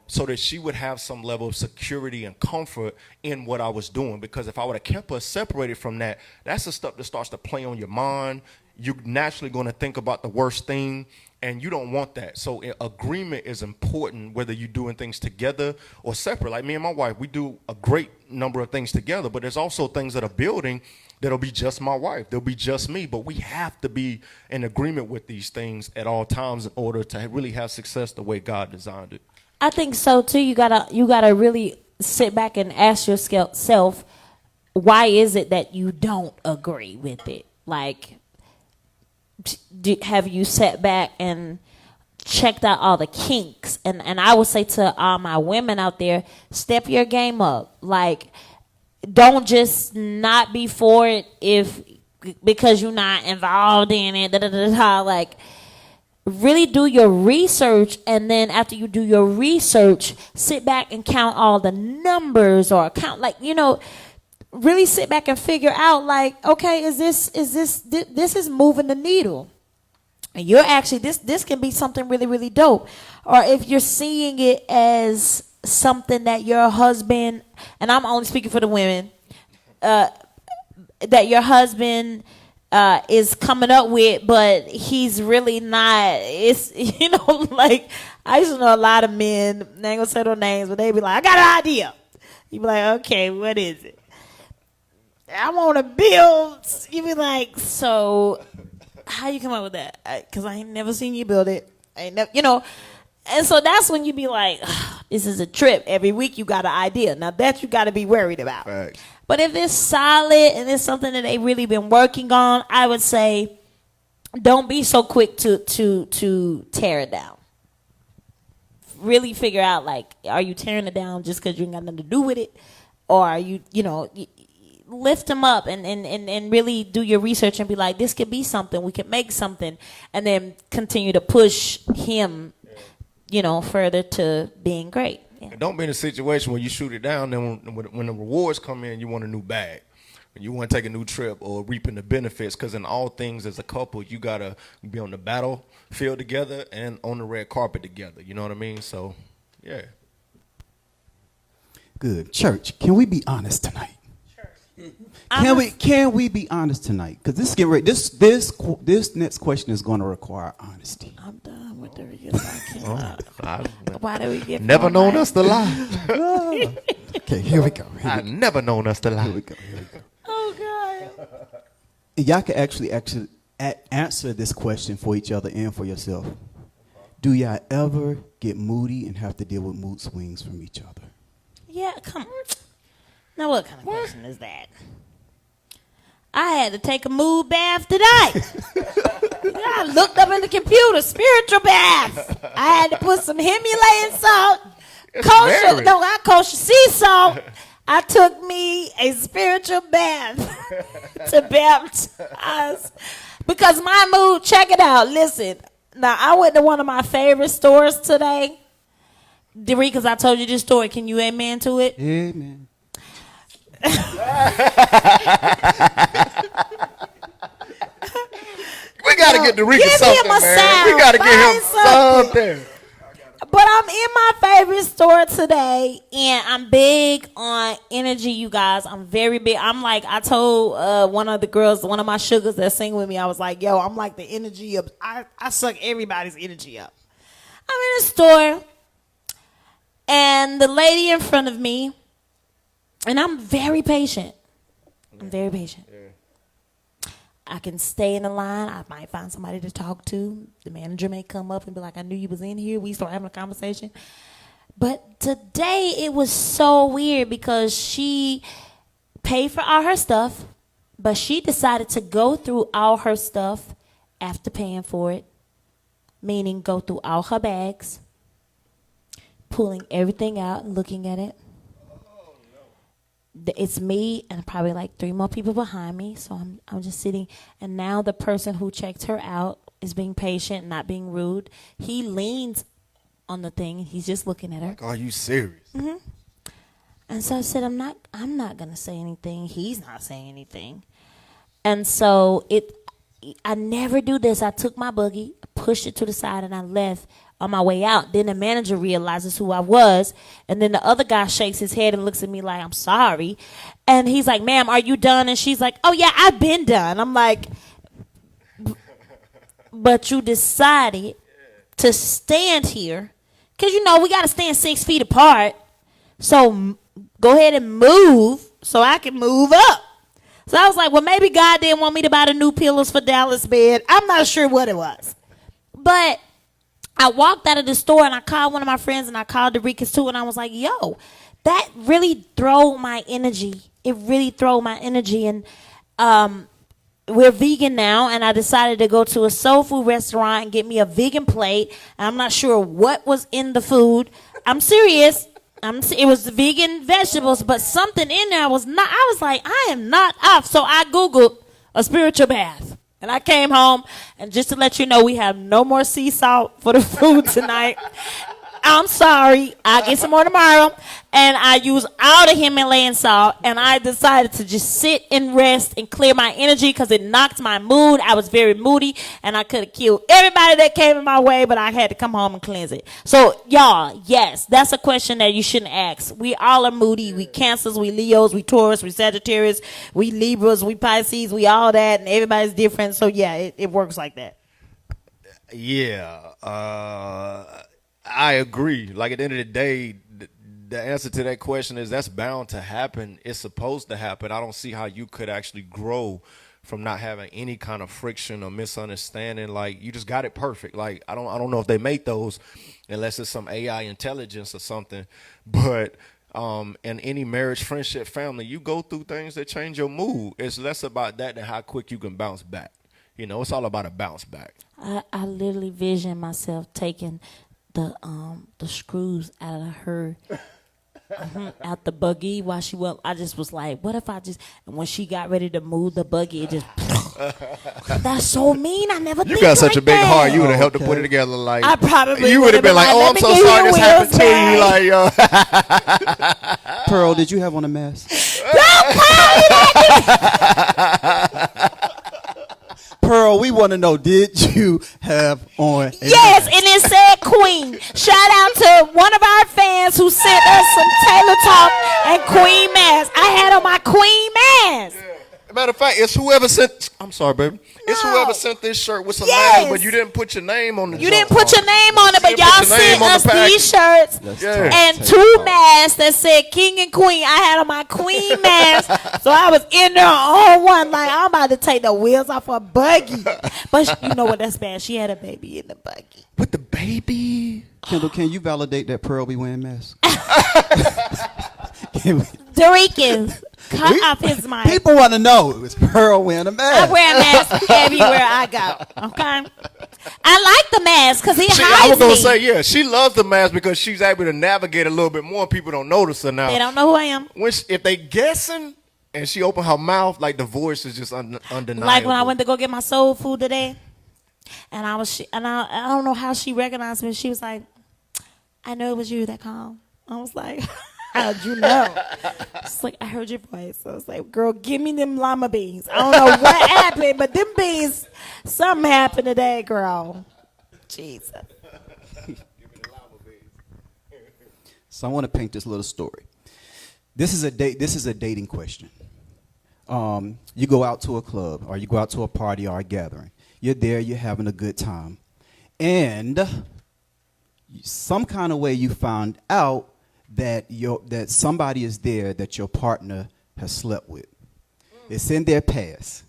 so that she would have some level of security and comfort in what I was doing. Because if I would have kept her separated from that, that's the stuff that starts to play on your mind. You're naturally going to think about the worst thing, and you don't want that. So agreement is important, whether you're doing things together or separate. Like me and my wife, we do a great number of things together, but there's also things that are building that'll be just my wife. They'll be just me, but we have to be in agreement with these things at all times in order to really have success the way God designed it. I think so too. You gotta really sit back and ask yourself, why is it that you don't agree with it? Like, have you sat back and checked out all the kinks? And I would say to all my women out there, step your game up. Like, don't just not be for it because you're not involved in it. Like, really do your research, and then after you do your research, sit back and count all the numbers, or count, like, really sit back and figure out, like, okay, this is moving the needle, and you're actually, this can be something really, really dope. Or if you're seeing it as something that your husband, and I'm only speaking for the women, that your husband is coming up with, but he's really not. It's, like, I used to know a lot of men, I ain't gonna say their names, but they be like, I got an idea. You be like, okay, what is it? I want to build. You be like, so how you come up with that? Because I ain't never seen you build it. I ain't never, And so that's when you be like, this is a trip. Every week you got an idea. Now that you got to be worried about. Right. But if it's solid and it's something that they really been working on, I would say, don't be so quick to tear it down. Really figure out, like, are you tearing it down just because you ain't got nothing to do with it? Or are you, lift them up and really do your research and be like, this could be something, we could make something, and then continue to push him, further to being great. Yeah. And don't be in a situation where you shoot it down, then when the rewards come in, you want a new bag. You want to take a new trip or reaping the benefits, because in all things as a couple, you got to be on the battlefield together and on the red carpet together. You know what I mean? So, yeah. Good. Church, can we be honest tonight? Can we be honest tonight? Because this get ready. This next question is going to require honesty. I'm done with the Why do we get never known us to lie? Okay, here we go. I've never known us to lie. Here we go. Oh God. And y'all can actually answer this question for each other and for yourself. Do y'all ever get moody and have to deal with mood swings from each other? Yeah, come on. Now, what kind of question is that? I had to take a mood bath tonight. I looked up in the computer, spiritual bath. I had to put some Himalayan salt, kosher sea salt. I took me a spiritual bath to baptize. Because my mood, check it out, listen. Now, I went to one of my favorite stores today. Because I told you this story. Can you amen to it? Amen. We gotta get Derica something, man. We gotta get him something. But I'm in my favorite store today, and I'm big on energy, you guys. I'm very big. I'm like, I told one of the girls, one of my sugars that sing with me, I was like, yo, I'm like the energy of, I suck everybody's energy up. I'm in a store, and the lady in front of me, and I'm very patient. I'm very patient. I can stay in the line. I might find somebody to talk to. The manager may come up and be like, I knew you was in here. We start having a conversation. But today it was so weird because she paid for all her stuff, but she decided to go through all her stuff after paying for it, meaning go through all her bags, pulling everything out and looking at it. It's me and probably like 3 more people behind me, so I'm just sitting. And now the person who checked her out is being patient, not being rude. He leans on the thing. He's just looking at her. Like, are you serious? Mm-hmm. And so I said, I'm not gonna say anything. He's not saying anything. And so I never do this. I took my buggy, pushed it to the side, and I left. On my way out, then the manager realizes who I was, and then the other guy shakes his head and looks at me like, I'm sorry. And he's like, ma'am, are you done? And she's like, oh yeah, I've been done. I'm like, but you decided to stand here, because we got to stand 6 feet apart, so go ahead and move so I can move up. So I was like, well, maybe God didn't want me to buy the new pillows for Dallas' bed. I'm not sure what it was, but I walked out of the store and I called one of my friends and I called the Ricans too, and I was like, yo, that really threw my energy. It really threw my energy. And we're vegan now, and I decided to go to a soul food restaurant and get me a vegan plate. And I'm not sure what was in the food. I'm serious. It was vegan vegetables, but something in there was not. I was like, I am not off. So I Googled a spiritual bath. And I came home, and just to let you know, we have no more sea salt for the food tonight. I'm sorry. I'll get some more tomorrow. And I use all the Himalayan salt, and I decided to just sit and rest and clear my energy because it knocked my mood. I was very moody, and I could have killed everybody that came in my way, but I had to come home and cleanse it. So, y'all, yes, that's a question that you shouldn't ask. We all are moody. We Cancers, we Leos, we Taurus, we Sagittarius, we Libras, we Pisces, we all that, and everybody's different. So, yeah, it works like that. Yeah. I agree. Like, at the end of the day, the answer to that question is that's bound to happen. It's supposed to happen. I don't see how you could actually grow from not having any kind of friction or misunderstanding. Like, you just got it perfect. Like, I don't know if they make those unless it's some AI intelligence or something. But in any marriage, friendship, family, you go through things that change your mood. It's less about that than how quick you can bounce back. It's all about a bounce back. I literally vision myself taking the screws out of her out the buggy while she went. I just was like, what if I just, and when she got ready to move the buggy, it just that's so mean. I never You got such a big heart. You would have helped to put it together. Like, I probably you would have been like, oh, I'm so sorry this happened to you. Like, yo. Pearl, did you have on a mask? Pearl, we want to know, did you have on a Yes, mask? and it said Queen. Shout out to one of our fans who sent us some Taylor Talk and Queen masks. I had on my Queen mask. Yeah. Matter of fact, it's whoever sent. I'm sorry, baby. It's whoever sent this shirt with some name, but you didn't put your name on the. You didn't put your name on it, but y'all sent us these shirts and 2 masks that said King and Queen. I had on my Queen mask, so I was in there on one like I'm about to take the wheels off her buggy. But you know what? That's bad. She had a baby in the buggy. With the baby. Kendall, can you validate that Pearl be wearing masks? Dorican, cut off his mic. People want to know, is Pearl wearing a mask? I wear a mask everywhere I go. Okay, I like the mask because it hides me. I was gonna say, yeah, she loves the mask because she's able to navigate a little bit more. People don't notice her now. They don't know who I am. If they guessing and she opened her mouth, like the voice is just undeniable. Like when I went to go get my soul food today, and I don't know how she recognized me. She was like, "I know it was you that called." I was like, how'd you know? She's like, I heard your voice. So I was like, girl, give me them llama beans. I don't know what happened, but them beans, something happened today, girl. Jesus. So I want to paint this little story. This is a dating question. You go out to a club, or you go out to a party or a gathering. You're there, you're having a good time. And some kind of way you found out that somebody is there that your partner has slept with. It's in their past.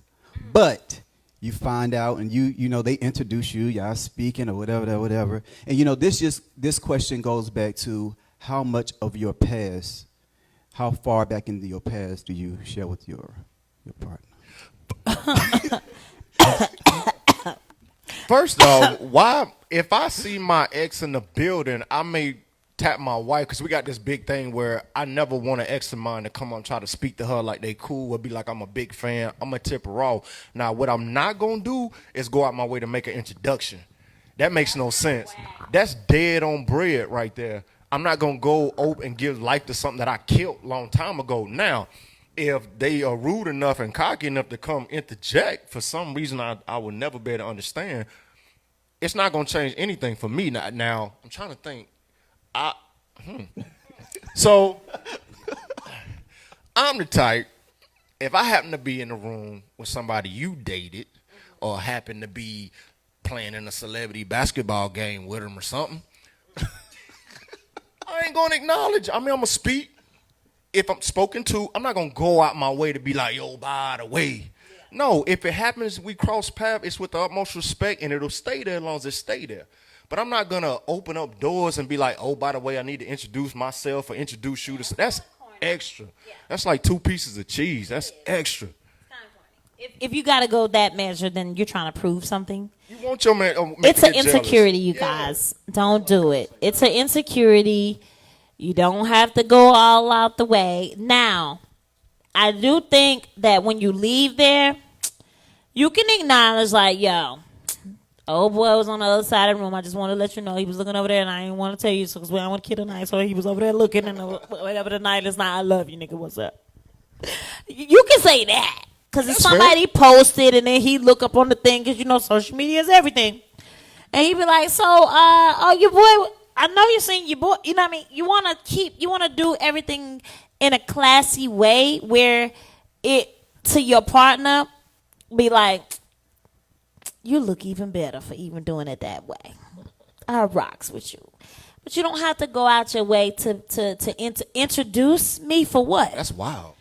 But You find out, and you know, they introduce you, y'all speaking or whatever. And you know, this question goes back to how much of your past, how far back into your past do you share with your partner? First off, why if I see my ex in the building, I may tap my wife because we got this big thing where I never want an ex of mine to come up and try to speak to her like they cool or be like I'm a big fan. I'm gonna tip her off. Now, what I'm not gonna do is go out my way to make an introduction. That makes no sense. That's dead on bread right there. I'm not gonna go open and give life to something that I killed a long time ago. Now, if they are rude enough and cocky enough to come interject for some reason I will never be able to understand, it's not gonna change anything for me. Now I'm trying to think. So I'm the type, if I happen to be in a room with somebody you dated or happen to be playing in a celebrity basketball game with them or something, I ain't gonna acknowledge. I mean, I'm gonna speak. If I'm spoken to, I'm not gonna go out my way to be like, yo, by the way. No, if it happens, we cross paths, it's with the utmost respect and it'll stay there as long as it stay there. But I'm not gonna open up doors and be like, oh, by the way, I need to introduce myself or introduce you to. That's extra. That's like 2 pieces of cheese. That's extra. If you gotta go that measure, then you're trying to prove something. You want your man? It's an insecurity, you guys. Don't do it. It's an insecurity. You don't have to go all out the way. Now, I do think that when you leave there, you can acknowledge like, yo, old boy was on the other side of the room. I just want to let you know he was looking over there, and I didn't want to tell you because we don't want to kill the night. So he was over there looking, and whatever the night is not, I love you, nigga. What's up? You can say that because if somebody posted and then he look up on the thing because you know social media is everything, and he be like, so, oh, your boy. I know you're saying your boy. You know what I mean? You want to do everything in a classy way where it to your partner be like, you look even better for even doing it that way. I rocks with you. But you don't have to go out your way to introduce me for what? That's wild.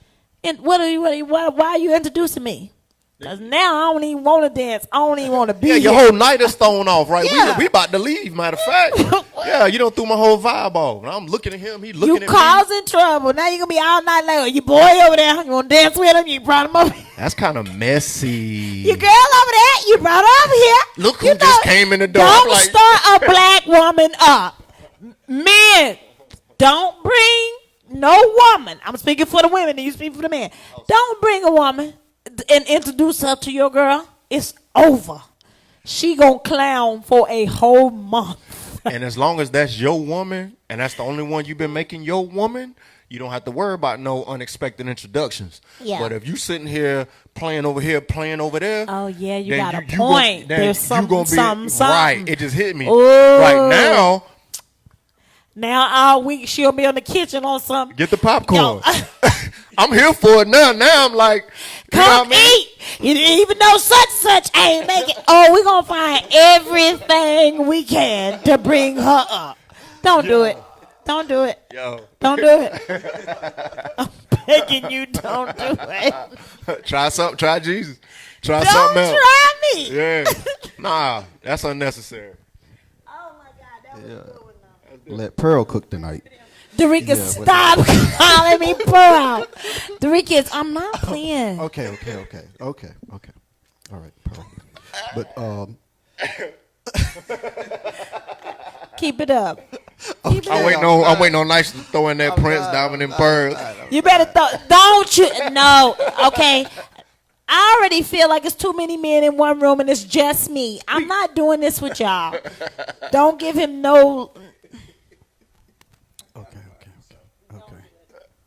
And why are you introducing me? Because now I don't even want to dance. I don't even want to be here. Your whole night is thrown off, right? Yeah. We about to leave, matter of fact. Yeah, you don't threw my whole vibe off. I'm looking at him, he looking at me. You causing trouble. Now you're going to be all night like, your boy over there, you want to dance with him? You brought him over here. That's kind of messy. Your girl over there, you brought her over here. Look who just came in the door. Don't start a black woman up. Men, don't bring no woman. I'm speaking for the women and you speak for the men. Don't bring a woman and introduce her to your girl. It's over. She gonna clown for a whole month. And as long as that's your woman and that's the only one you've been making your woman, you don't have to worry about no unexpected introductions. Yeah. But if you sitting here, playing over there. Oh yeah, you got a point. There's something. Right. It just hit me. Ooh. Right now. Now all week she'll be in the kitchen on something. Get the popcorn. I'm here for it now. Now I'm like, come eat. You didn't even know such ain't making. Oh, we're going to find everything we can to bring her up. Don't do it. Don't do it. Yo. Don't do it. I'm begging you, don't do it. Try something. Try Jesus. Try don't something else. Try me. Yeah. Nah, that's unnecessary. Oh, my God. That was a good one, though. Let Pearl cook tonight. Dorica, stop calling me Pearl. Dorica, I'm not playing. Okay. All right, Pearl. But keep it up. I'm waiting on Nice to throw in that Prince, Diamond and Pearl. You better don't you? No, okay. I already feel like it's too many men in one room and it's just me. I'm not doing this with y'all. Don't give him no. Okay.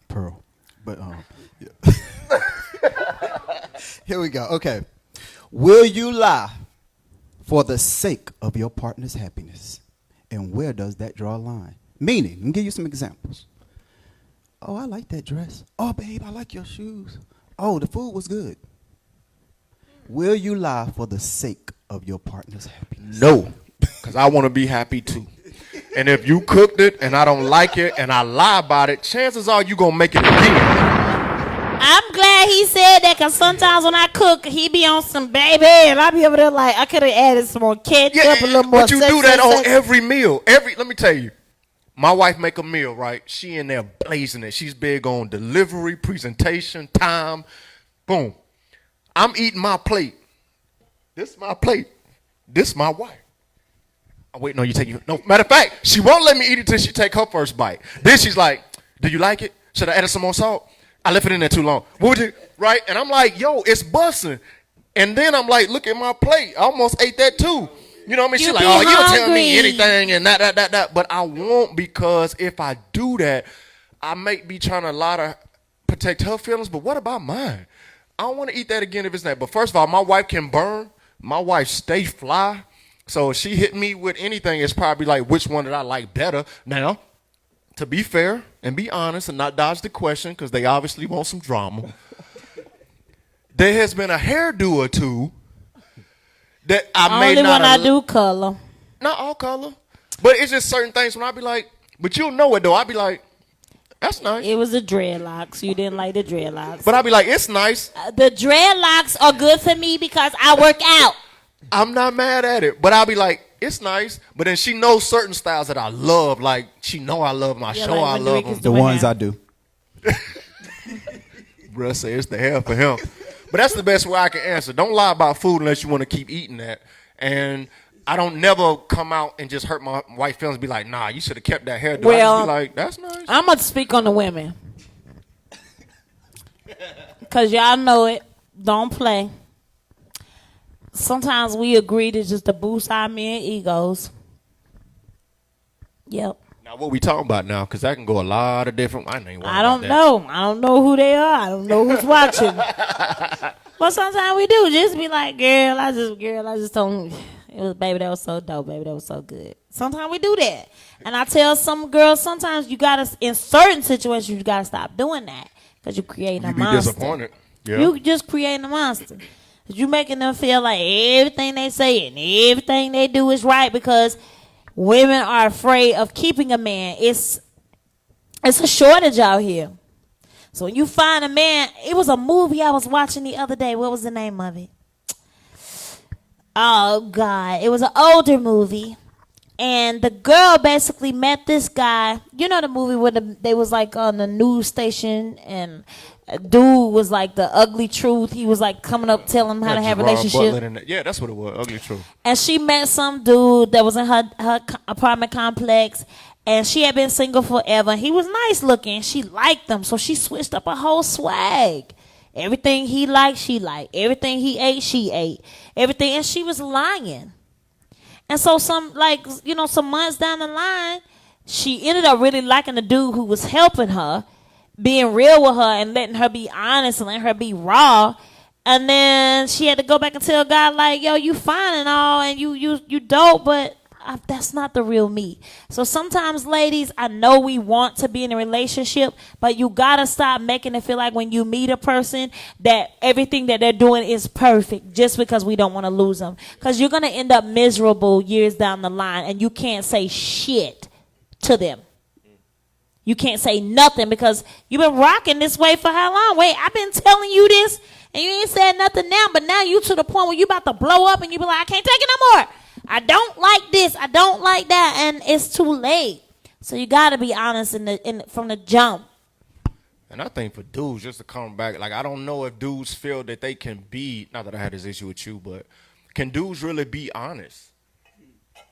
Pearl. But yeah. Here we go. Okay. Will you lie for the sake of your partner's happiness? And where does that draw a line? Meaning, let me give you some examples. Oh, I like that dress. Oh, babe, I like your shoes. Oh, the food was good. Will you lie for the sake of your partner's happiness? No, because I want to be happy too. And if you cooked it and I don't like it and I lie about it, chances are you going to make it again. I'm glad he said that because sometimes when I cook, he be on some baby, and I be over there like, I could have added some more ketchup, a little more. But you do that on every meal. Let me tell you, my wife make a meal, right? She in there blazing it. She's big on delivery, presentation, time. Boom. I'm eating my plate. This is my plate. This is my wife. I'm waiting on you taking. No, matter of fact, she won't let me eat it till she take her first bite. Then she's like, "Do you like it? Should I add some more salt? I left it in there too long. What would you?" Right? And I'm like, "Yo, it's busting." And then I'm like, "Look at my plate. I almost ate that too." You know what I mean? She's like, "Oh, you don't tell me anything and that." But I won't, because if I do that, I might be trying to lie to protect her feelings. But what about mine? I don't want to eat that again if it's that. But first of all, my wife can burn. My wife stay fly. So if she hit me with anything, it's probably like, which one did I like better? Now, to be fair and be honest and not dodge the question, because they obviously want some drama, there has been a hairdo or two that I may not. Only when I do color. Not all color. But it's just certain things when I be like, but you'll know it though. I be like, that's nice. It was the dreadlocks. You didn't like the dreadlocks. But I be like, it's nice. The dreadlocks are good for me because I work out. I'm not mad at it, but I'll be like, it's nice. But then she knows certain styles that I love. Like, she know I love them. I show I love them. The ones I do. Bruh say it's the hair for him. But that's the best way I can answer. Don't lie about food unless you want to keep eating that. And I don't never come out and just hurt my wife feelings and be like, nah, you should have kept that hair. Well, I just be like, that's nice. I'm going to speak on the women. Because y'all know it. Don't play. Sometimes we agree to just to boost our men egos. Yep. Now, what we talking about now? Because that can go a lot of different. I don't know. I don't know who they are. I don't know who's watching. But sometimes we do. Just be like, girl, I just don't. It was, baby, that was so dope. Baby, that was so good. Sometimes we do that. And I tell some girls, sometimes you got to, in certain situations, you got to stop doing that. Because you're creating a monster. You be disappointed. Yeah. You just creating a monster. You making them feel like everything they say and everything they do is right, because women are afraid of keeping a man. It's a shortage out here. So when you find a man, it was a movie I was watching the other day. What was the name of it? Oh, God. It was an older movie. And the girl basically met this guy. You know the movie where they was like on the news station, and a dude was like the ugly truth. He was like coming up telling him how to have a relationship. Yeah, that's what it was, ugly truth. And she met some dude that was in her apartment complex, and she had been single forever. He was nice looking. She liked him, so she switched up her whole swag. Everything he liked, she liked. Everything he ate, she ate. Everything, and she was lying. And so some months down the line, she ended up really liking the dude who was helping her, being real with her and letting her be honest and letting her be raw. And then she had to go back and tell God, like, yo, you fine and all, and you dope, but that's not the real me. So sometimes, ladies, I know we want to be in a relationship, but you got to stop making it feel like when you meet a person that everything that they're doing is perfect just because we don't want to lose them. Because you're going to end up miserable years down the line, and you can't say shit to them. You can't say nothing because you've been rocking this way for how long? Wait, I've been telling you this, and you ain't said nothing now, but now you to the point where you about to blow up, and you be like, I can't take it no more. I don't like this. I don't like that. And it's too late. So you got to be honest from the jump. And I think for dudes, just to come back, like, I don't know if dudes feel that they can be, not that I had this issue with you, but can dudes really be honest?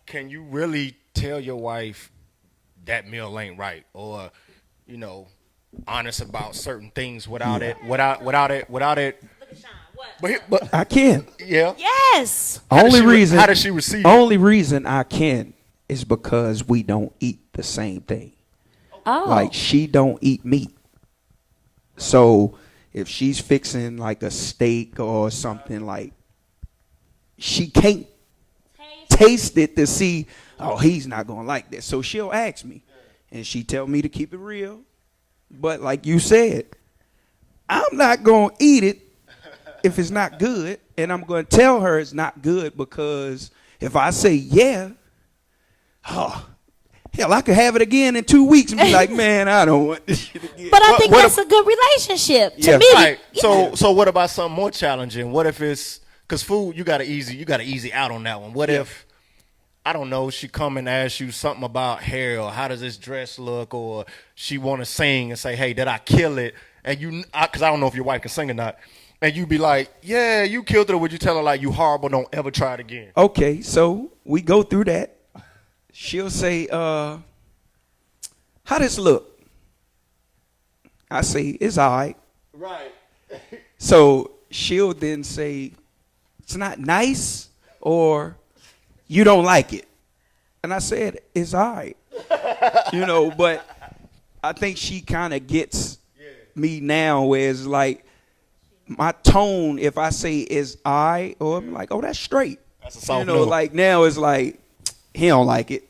Can you really tell your wife that meal ain't right? Or, honest about certain things without it. But I can. Yeah. Yes. How does she receive? Only reason I can is because we don't eat the same thing. Oh. Like, she don't eat meat. So if she's fixing like a steak or something, like, she can't taste it to see, oh, he's not gonna like this. So she'll ask me, and she tell me to keep it real. But like you said, I'm not gonna eat it if it's not good, and I'm going to tell her it's not good, because if I say, yeah, Hell, I could have it again in 2 weeks and be like, man, I don't want this shit again. But I think that's a good relationship to Yeah. me. Right. So what about something more challenging? What if it's because food? You got to easy out on that one. What if I don't know? She come and ask you something about hair or how does this dress look, or she want to sing and say, hey, did I kill it? And because I don't know if your wife can sing or not. And you be like, yeah, you killed it. Or would you tell her like, you horrible, don't ever try it again? Okay, so we go through that. She'll say, how does it look? I say, it's all right. Right. So she'll then say, it's not nice, or you don't like it. And I said, it's all right. But I think she kind of gets me now, where it's like, my tone, if I say is I, or I'm like, oh, that's straight. That's a soft no. Like now it's like, he don't like it.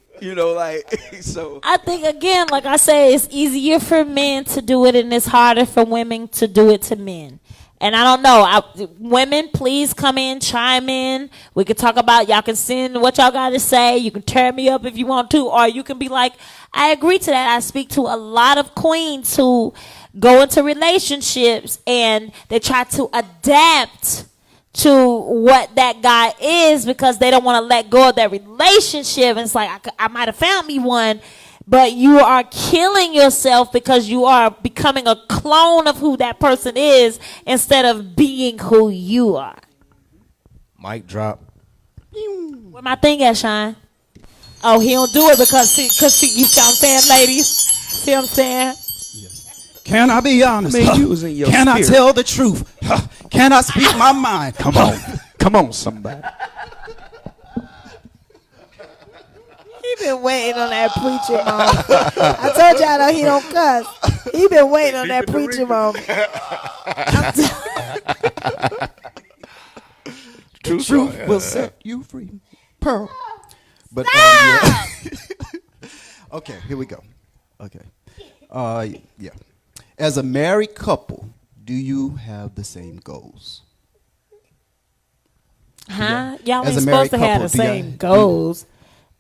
So. I think, again, like I say, it's easier for men to do it and it's harder for women to do it to men. And I don't know. Women, please come in, chime in. We can talk about, y'all can send what y'all got to say. You can turn me up if you want to, or you can be like, I agree to that. I speak to a lot of queens who go into relationships and they try to adapt to what that guy is because they don't want to let go of that relationship. And it's like, I might have found me one, but you are killing yourself because you are becoming a clone of who that person is instead of being who you are. Mic drop. Where my thing at, Shine? Oh, he don't do it because you see what I'm saying, ladies? See what I'm saying? Can I be honest? Man, you was in your Can spirit. I tell the truth? Can I speak my mind? Come on. Come on, somebody. He been waiting on that preaching moment. I told y'all though he don't cuss. He been waiting on that preaching moment. The truth will set you free. Pearl. But okay, here we go. Okay. Yeah. As a married couple, do you have the same goals? Huh? Y'all As ain't a married supposed to have couple, the do y'all- same goals.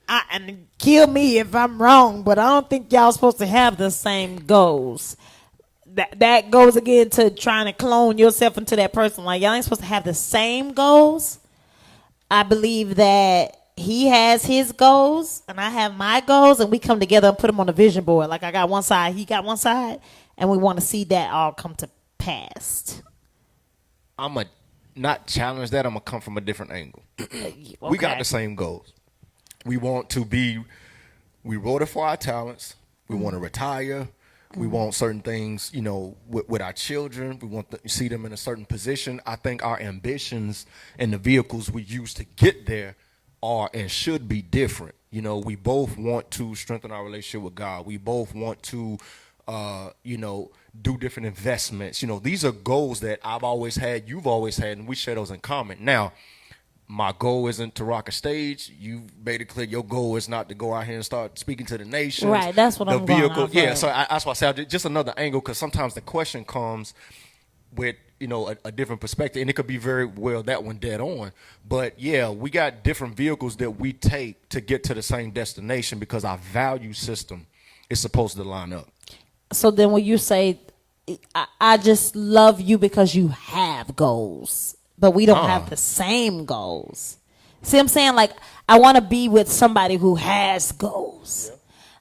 And kill me if I'm wrong, but I don't think y'all supposed to have the same goals. That goes again to trying to clone yourself into that person. Like, y'all ain't supposed to have the same goals. I believe that he has his goals and I have my goals, and we come together and put them on the vision board. Like, I got one side, he got one side, and we want to see that all come to pass. I'm going to not challenge that. I'm going to come from a different angle. Okay. We got the same goals. We want to be, we wrote it for our talents. We want to retire. We want certain things, with our children. We want to see them in a certain position. I think our ambitions and the vehicles we use to get there are and should be different. We both want to strengthen our relationship with God. We both want to, do different investments. These are goals that I've always had, you've always had, and we share those in common. Now, my goal isn't to rock a stage. You made it clear your goal is not to go out here and start speaking to the nation. Right, that's what I'm going off Yeah, of. so that's why I said just another angle, because sometimes the question comes with, a different perspective, and it could be very well that one dead on. But, yeah, we got different vehicles that we take to get to the same destination because our value system is supposed to line up. So then when you say, I just love you because you have goals, but we don't have the same goals. See what I'm saying? Like, I want to be with somebody who has goals. Yeah.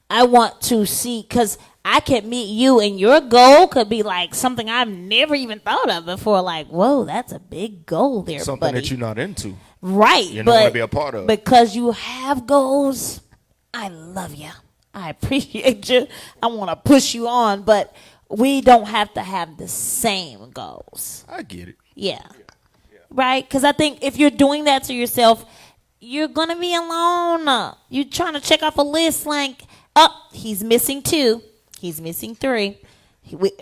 I want to see, because I can meet you and your goal could be like something I've never even thought of before. Like, whoa, that's a big goal there, something buddy. that you're not into. Right. You don't want to be a part of. Because you have goals, I love you. I appreciate you. I want to push you on, but we don't have to have the same goals. I get it. Yeah. Right? Because I think if you're doing that to yourself, you're going to be alone. You're trying to check off a list like, he's missing 2. He's missing 3.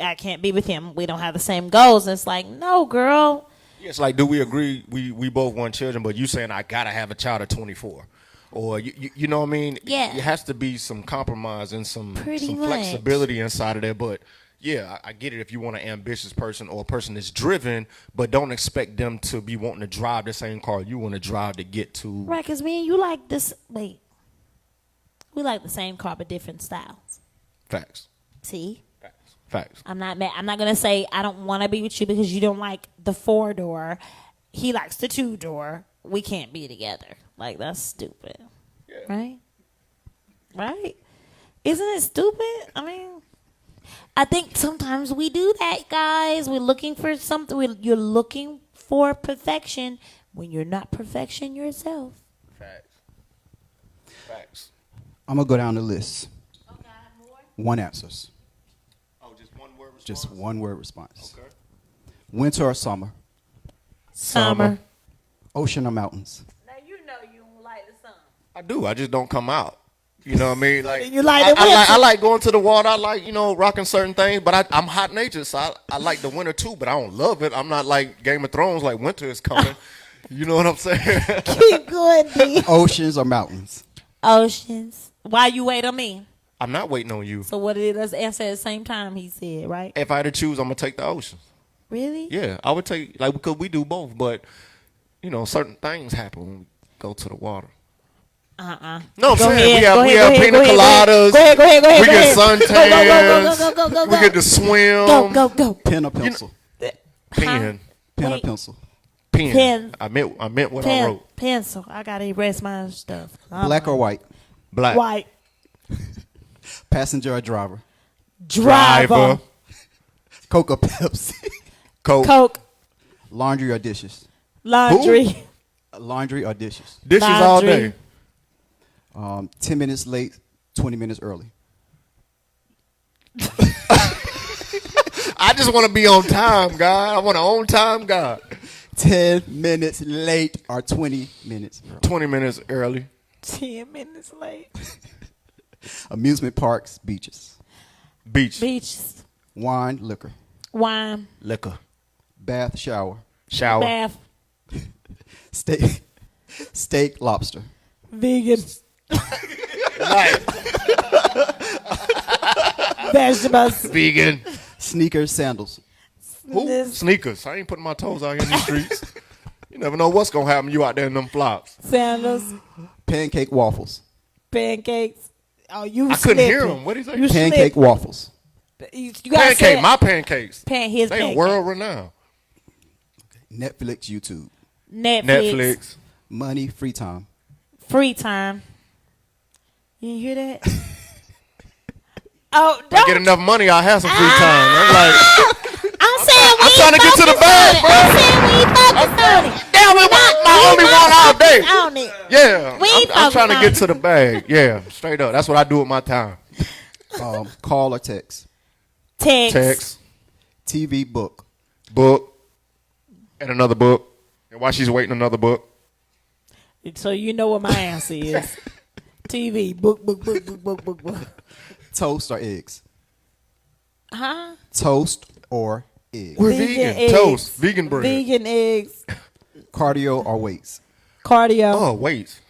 I can't be with him. We don't have the same goals. And it's like, no, girl. Yeah, it's like, do we agree we both want children, but you saying I got to have a child at 24? Or, you know what I mean? Yeah. It has to be some compromise and some Pretty much. flexibility inside of there. But, yeah, I get it if you want an ambitious person or a person that's driven, but don't expect them to be wanting to drive the same car you want to drive to get to. Right, because me and you like this. Wait. We like the same car but different styles. Facts. See? Facts. I'm not mad. I'm not gonna say I don't want to be with you because you don't like the 4-door. He likes the 2-door. We can't be together. Like, that's stupid. Yeah. Right? Right? Isn't it stupid? I mean, I think sometimes we do that, guys. We're looking for something. You're looking for perfection when you're not perfection yourself. Facts. Facts. I'm gonna go down the list. Okay, more. One answers. Oh, just one word response? Just one word response. Okay. Winter or summer? Summer. Ocean or mountains? Now you know you don't like the sun. I do. I just don't come out. You know what I mean? Like You like the I winter. like going to the water. I like, rocking certain things. But I'm hot natured, so I like the winter too. But I don't love it. I'm not like Game of Thrones. Like winter is coming. You know what I'm saying? Keep going, D. Oceans or mountains? Oceans. Why you wait on me? I'm not waiting on you. So what it is? Let's answer at the same time. He said, right? If I had to choose, I'm gonna take the ocean. Really? Yeah, I would take because we do both. But certain things happen when we go to the water. No, I'm Go saying ahead, we have pina coladas. Go ahead. We get suntans. Go. We get to swim. Go. Pen or pencil? Pen. Pen or Wait. pencil? Pen. I meant what I wrote. Pencil. I gotta erase my stuff. Black or white? Black. White. Passenger or driver? Driver. Coke or Pepsi? Coke. Laundry or dishes? Laundry. Laundry or dishes? Dishes all Laundry. day. 10 minutes late, 20 minutes early. I just want to be on time, God. I want an on time God. 10 minutes late or 20 minutes early. 20 minutes early. 10 minutes late. Amusement parks, beaches. Beaches. Wine, liquor. Wine. Liquor. Bath, shower. Shower. Bath. Steak, lobster. Vegan. Vegetables. Vegan. Sneakers, sandals. Who? This- Sneakers. I ain't putting my toes out here in the streets. You never know what's going to happen. You out there in them flops. Sandals. Pancake, waffles. Pancakes. Oh, you I couldn't hear slipping. him. What did he say? You Pancake, slipping. waffles. You gotta say Pancake. it. My pancakes. His They pancake. world renowned. Netflix, YouTube. Netflix. Money, free time. Free time. You didn't hear that? Oh, If I get enough money, I'll have some free time. I'm like, I'm saying we I'm trying to get to the bag, bro. I'm saying we ain't focused on it. damn it, my only one all day. On it. Yeah, We ain't I'm trying to focused get to the bag. Yeah, straight up. That's what I do with my time. Call or text. Text, TV, book. book, and another book. And while she's waiting, another book. So you know what my answer is. TV, book. Toast or eggs. Huh? Toast or eggs. We're Vegan vegan. eggs. Toast, vegan bread. Vegan eggs. Cardio or weights. Cardio. Oh, wait.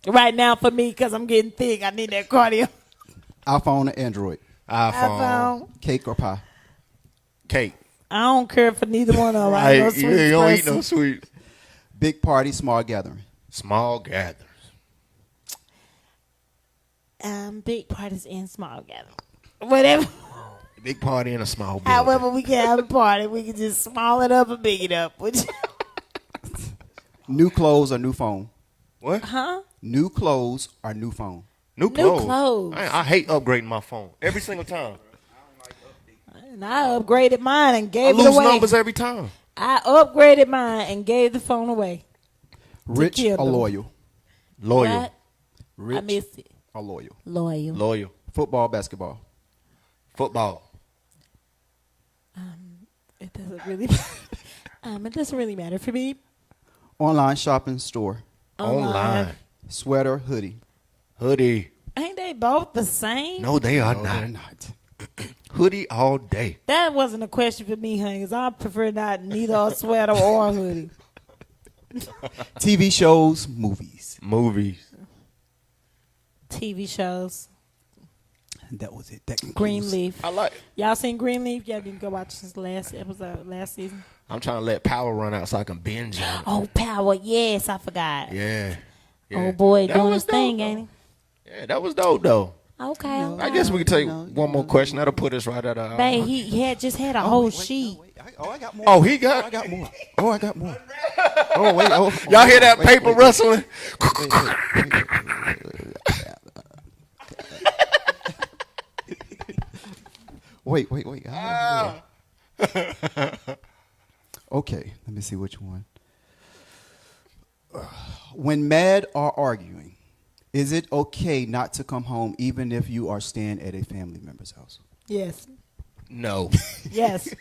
Right now for me, because I'm getting thick, I need that cardio. iPhone or Android. iPhone. Cake or pie. Cake. I don't care for neither one of them. I ain't no Right. sweet You don't eat person. no sweet. Big party, small gathering. Small gatherings. Big parties and small gathering. Whatever. Big party in a small building. However we can have a party, we can just small it up and big it up. New clothes or new phone. What? Huh? New clothes or new phone. New clothes. clothes. I hate upgrading my phone every single time. And I upgraded mine and I gave it lose away. numbers every time. I upgraded mine and gave the phone away. Rich or Kendall. loyal. Loyal. What? Rich I missed it. or loyal. Loyal. Loyal. Football, basketball. Football. It doesn't really. It doesn't really matter for me. Online shopping, store. Online. Sweater, hoodie. Hoodie. Ain't they both the same? No, they are No, not. they're not. Hoodie all day. That wasn't a question for me, honey, because I prefer not neither a sweater or a hoodie. TV shows, movies. Movies. TV shows. And that was it. That concludes. Greenleaf. I like. Y'all seen Greenleaf? Y'all didn't go watch this last episode, last season. I'm trying to let power run out so I can binge on it. Oh, Power. Yes, I forgot. Yeah. Oh, boy, That doing was his thing, dope, ain't he? Yeah, that was dope though. Okay. I guess we can take one more question. That'll put us right at our. Babe, he had just had a whole sheet. I got more. Oh, he got. I got more. Oh, I got more. Oh, wait. Oh, Y'all hear that paper rustling? Wait. Okay, let me see which one. When mad or arguing, is it okay not to come home even if you are staying at a family member's house? Yes. No. Yes.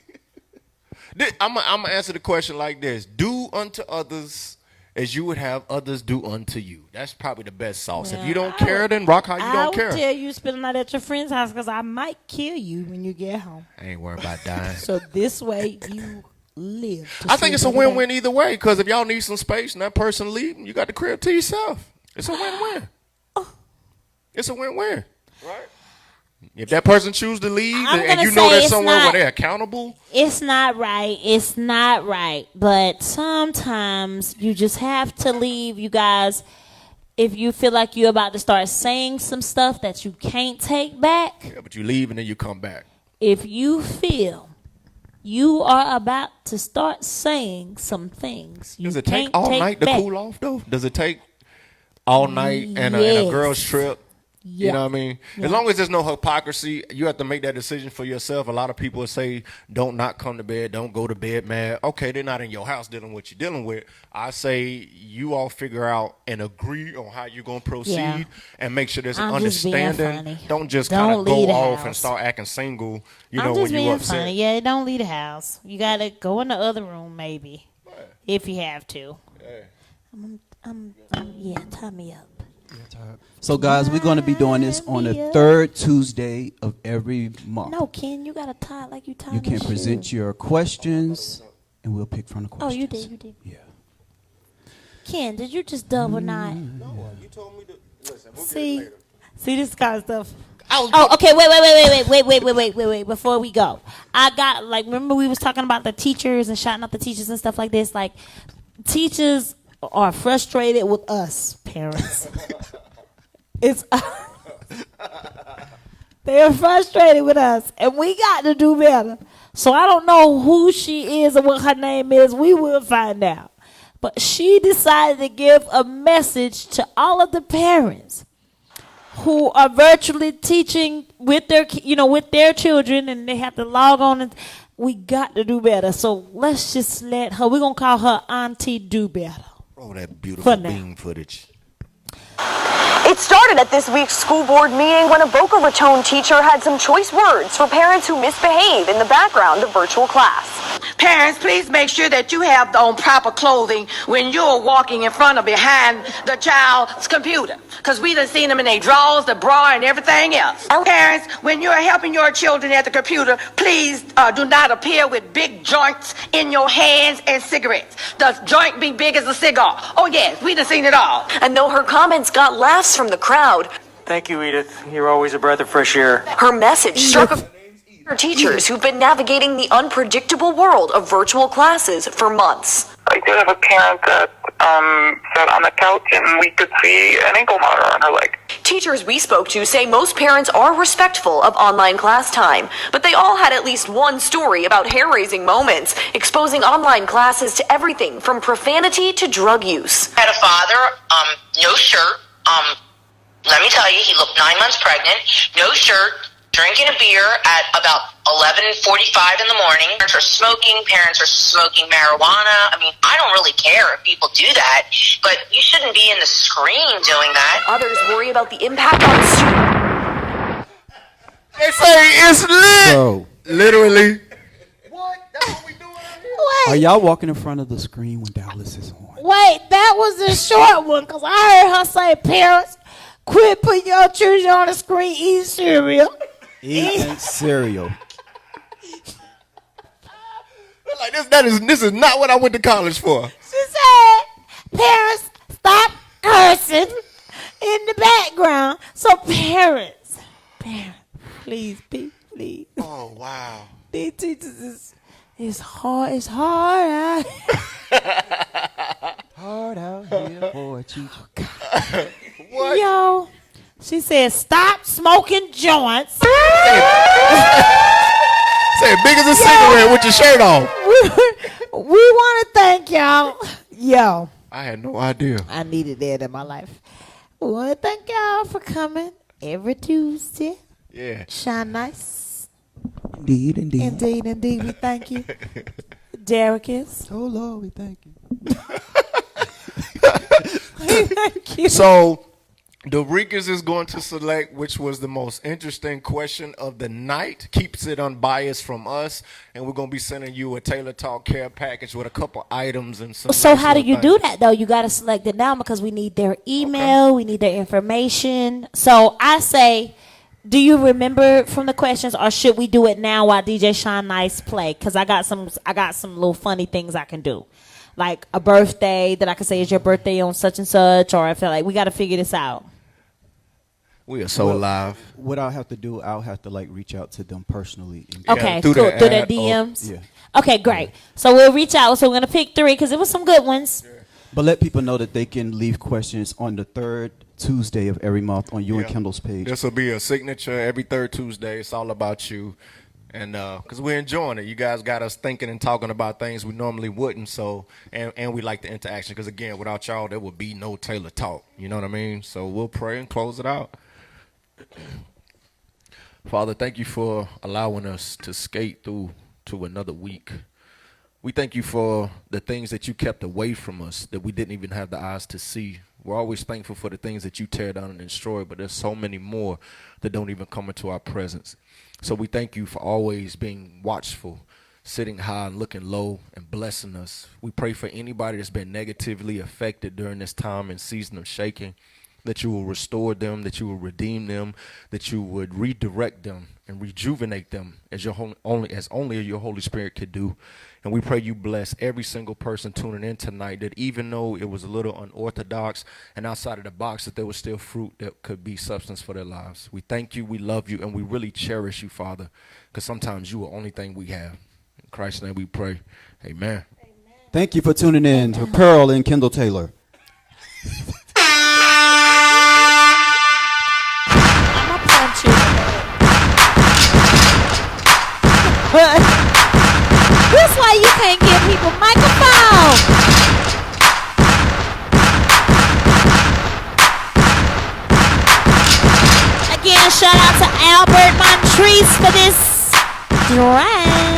I'm gonna answer the question like this: do unto others as you would have others do unto you. That's probably the best sauce. Yeah, if you don't care, then rock how you don't care. I would tell you spend the night at your friend's house because I might kill you when you get home. I ain't worried about dying. So this way you live. I think it's a win-win either way, because if y'all need some space and that person leaving, you got the crib to yourself. It's a win-win. It's a win-win. Right? If that person chooses to leave and you know there's somewhere where they're accountable. It's not right. It's not right. But sometimes you just have to leave, you guys. If you feel like you're about to start saying some stuff that you can't take back. Yeah, but you leave and then you come back. If you feel you are about to start saying some things you Does it can't take all night to back. cool off, though? Does it take all night and a girl's trip? Yeah. You know what I mean? Yeah. As long as there's no hypocrisy, you have to make that decision for yourself. A lot of people say, don't not come to bed, don't go to bed mad. Okay, they're not in your house dealing with what you're dealing with. I say you all figure out and agree on how you're going to proceed and make sure there's an understanding. Don't just kind of go off and start acting single, you know, when you're upset. Funny. Yeah, don't leave the house. You got to go in the other room maybe if you have to. Yeah, tie me up. So, guys, we're going to be doing this on the third Tuesday of every month. No, Ken, you got to tie it like you tie. You can present your questions, and we'll pick from the questions. Oh, you did. Yeah. Ken, did you just double knot? No, you told me to listen. We'll See this kind of stuff. Okay, Wait. Before we go, I got remember we was talking about the teachers and shouting out the teachers and stuff like this. Like, teachers are frustrated with us parents. It's they are frustrated with us, and we got to do better. So I don't know who she is or what her name is. We will find out. But she decided to give a message to all of the parents who are virtually teaching with their children, and they have to log on. And we got to do better. So let's just let her. We're gonna call her Auntie Do Better. Oh, that beautiful bean footage. It started at this week's school board meeting when a Boca Raton teacher had some choice words for parents who misbehave in the background of virtual class. Parents, please make sure that you have on proper clothing when you're walking in front or behind the child's computer. Because we done seen them in their drawers, the bra, and everything else. Parents, when you're helping your children at the computer, please do not appear with big joints in your hands and cigarettes. The joint be big as a cigar. Oh yes, we done seen it all. And though her comments got laughs from the crowd, thank you, Edith. You're always a breath of fresh air. Her message struck her teachers who've been navigating the unpredictable world of virtual classes for months. I did have a parent that sat on the couch and we could see an ankle monitor on her leg. Teachers we spoke to say most parents are respectful of online class time, but they all had at least one story about hair-raising moments, exposing online classes to everything from profanity to drug use. I had a father, no shirt, let me tell you, he looked 9 months pregnant, no shirt, drinking a beer at about 11:45 in the morning. Parents are smoking marijuana. I mean, I don't really care if people do that, but you shouldn't be in the screen doing that. Others worry about the impact on students. They say it's lit. So, literally. What? That's what we doing out here? Are y'all walking in front of the screen when Dallas is on? Wait, that was the short one, because I heard her say, parents, quit putting your children on the screen eating cereal. Eating cereal. Like this is not what I went to college for. She said, parents, stop cursing in the background. So parents, please. Oh wow. These teachers is hard. It's hard out Hard out here for a teacher. What? Yo, She said, "Stop smoking joints." Say big as a cigarette with your shirt on. We want to thank y'all. Yo, I had no idea. I needed that in my life. We want to thank y'all for coming every Tuesday. Yeah. Shine nice. Indeed. Indeed. We thank you. Derek is. Oh Lord, we thank you. Thank you. So, the Rikas is going to select which was the most interesting question of the night. Keeps it unbiased from us, and we're gonna be sending you a Taylor Talk care package with a couple items and some. So nice how do little you do things. that though? You got to select it now because we need their email, we need their information. So I say, do you remember from the questions, or should we do it now while DJ Shine Nice play? Because I got some little funny things I can do, like a birthday that I can say is your birthday on such and such, or I feel like we got to figure this out. We are so live. What I'll have to do, I'll have to like reach out to them personally. Okay, through cool. the Through their ad, DMs. Yeah. Okay, great. So we'll reach out. So we're gonna pick 3 because it was some good ones. But let people know that they can leave questions on the 3rd Tuesday of every month on you and Kendall's page. This will be a signature every 3rd Tuesday. It's all about you. And because we're enjoying it. You guys got us thinking and talking about things we normally wouldn't. So, and we like the interaction. Because, again, without y'all, there would be no Taylor Talk. You know what I mean? So we'll pray and close it out. Father, thank you for allowing us to skate through to another week. We thank you for the things that you kept away from us that we didn't even have the eyes to see. We're always thankful for the things that you tear down and destroy, but there's so many more that don't even come into our presence. So we thank you for always being watchful, sitting high and looking low and blessing us. We pray for anybody that's been negatively affected during this time and season of shaking, that you will restore them, that you will redeem them, that you would redirect them and rejuvenate them as only your Holy Spirit could do. And we pray you bless every single person tuning in tonight, that even though it was a little unorthodox and outside of the box, that there was still fruit that could be substance for their lives. We thank you, we love you, and we really cherish you, Father, because sometimes you are the only thing we have. In Christ's name we pray. Amen. Thank you for tuning in to Pearl and Kendall Taylor. That's why you can't give people microphone. Again, shout out to Albert Montrese for this drag.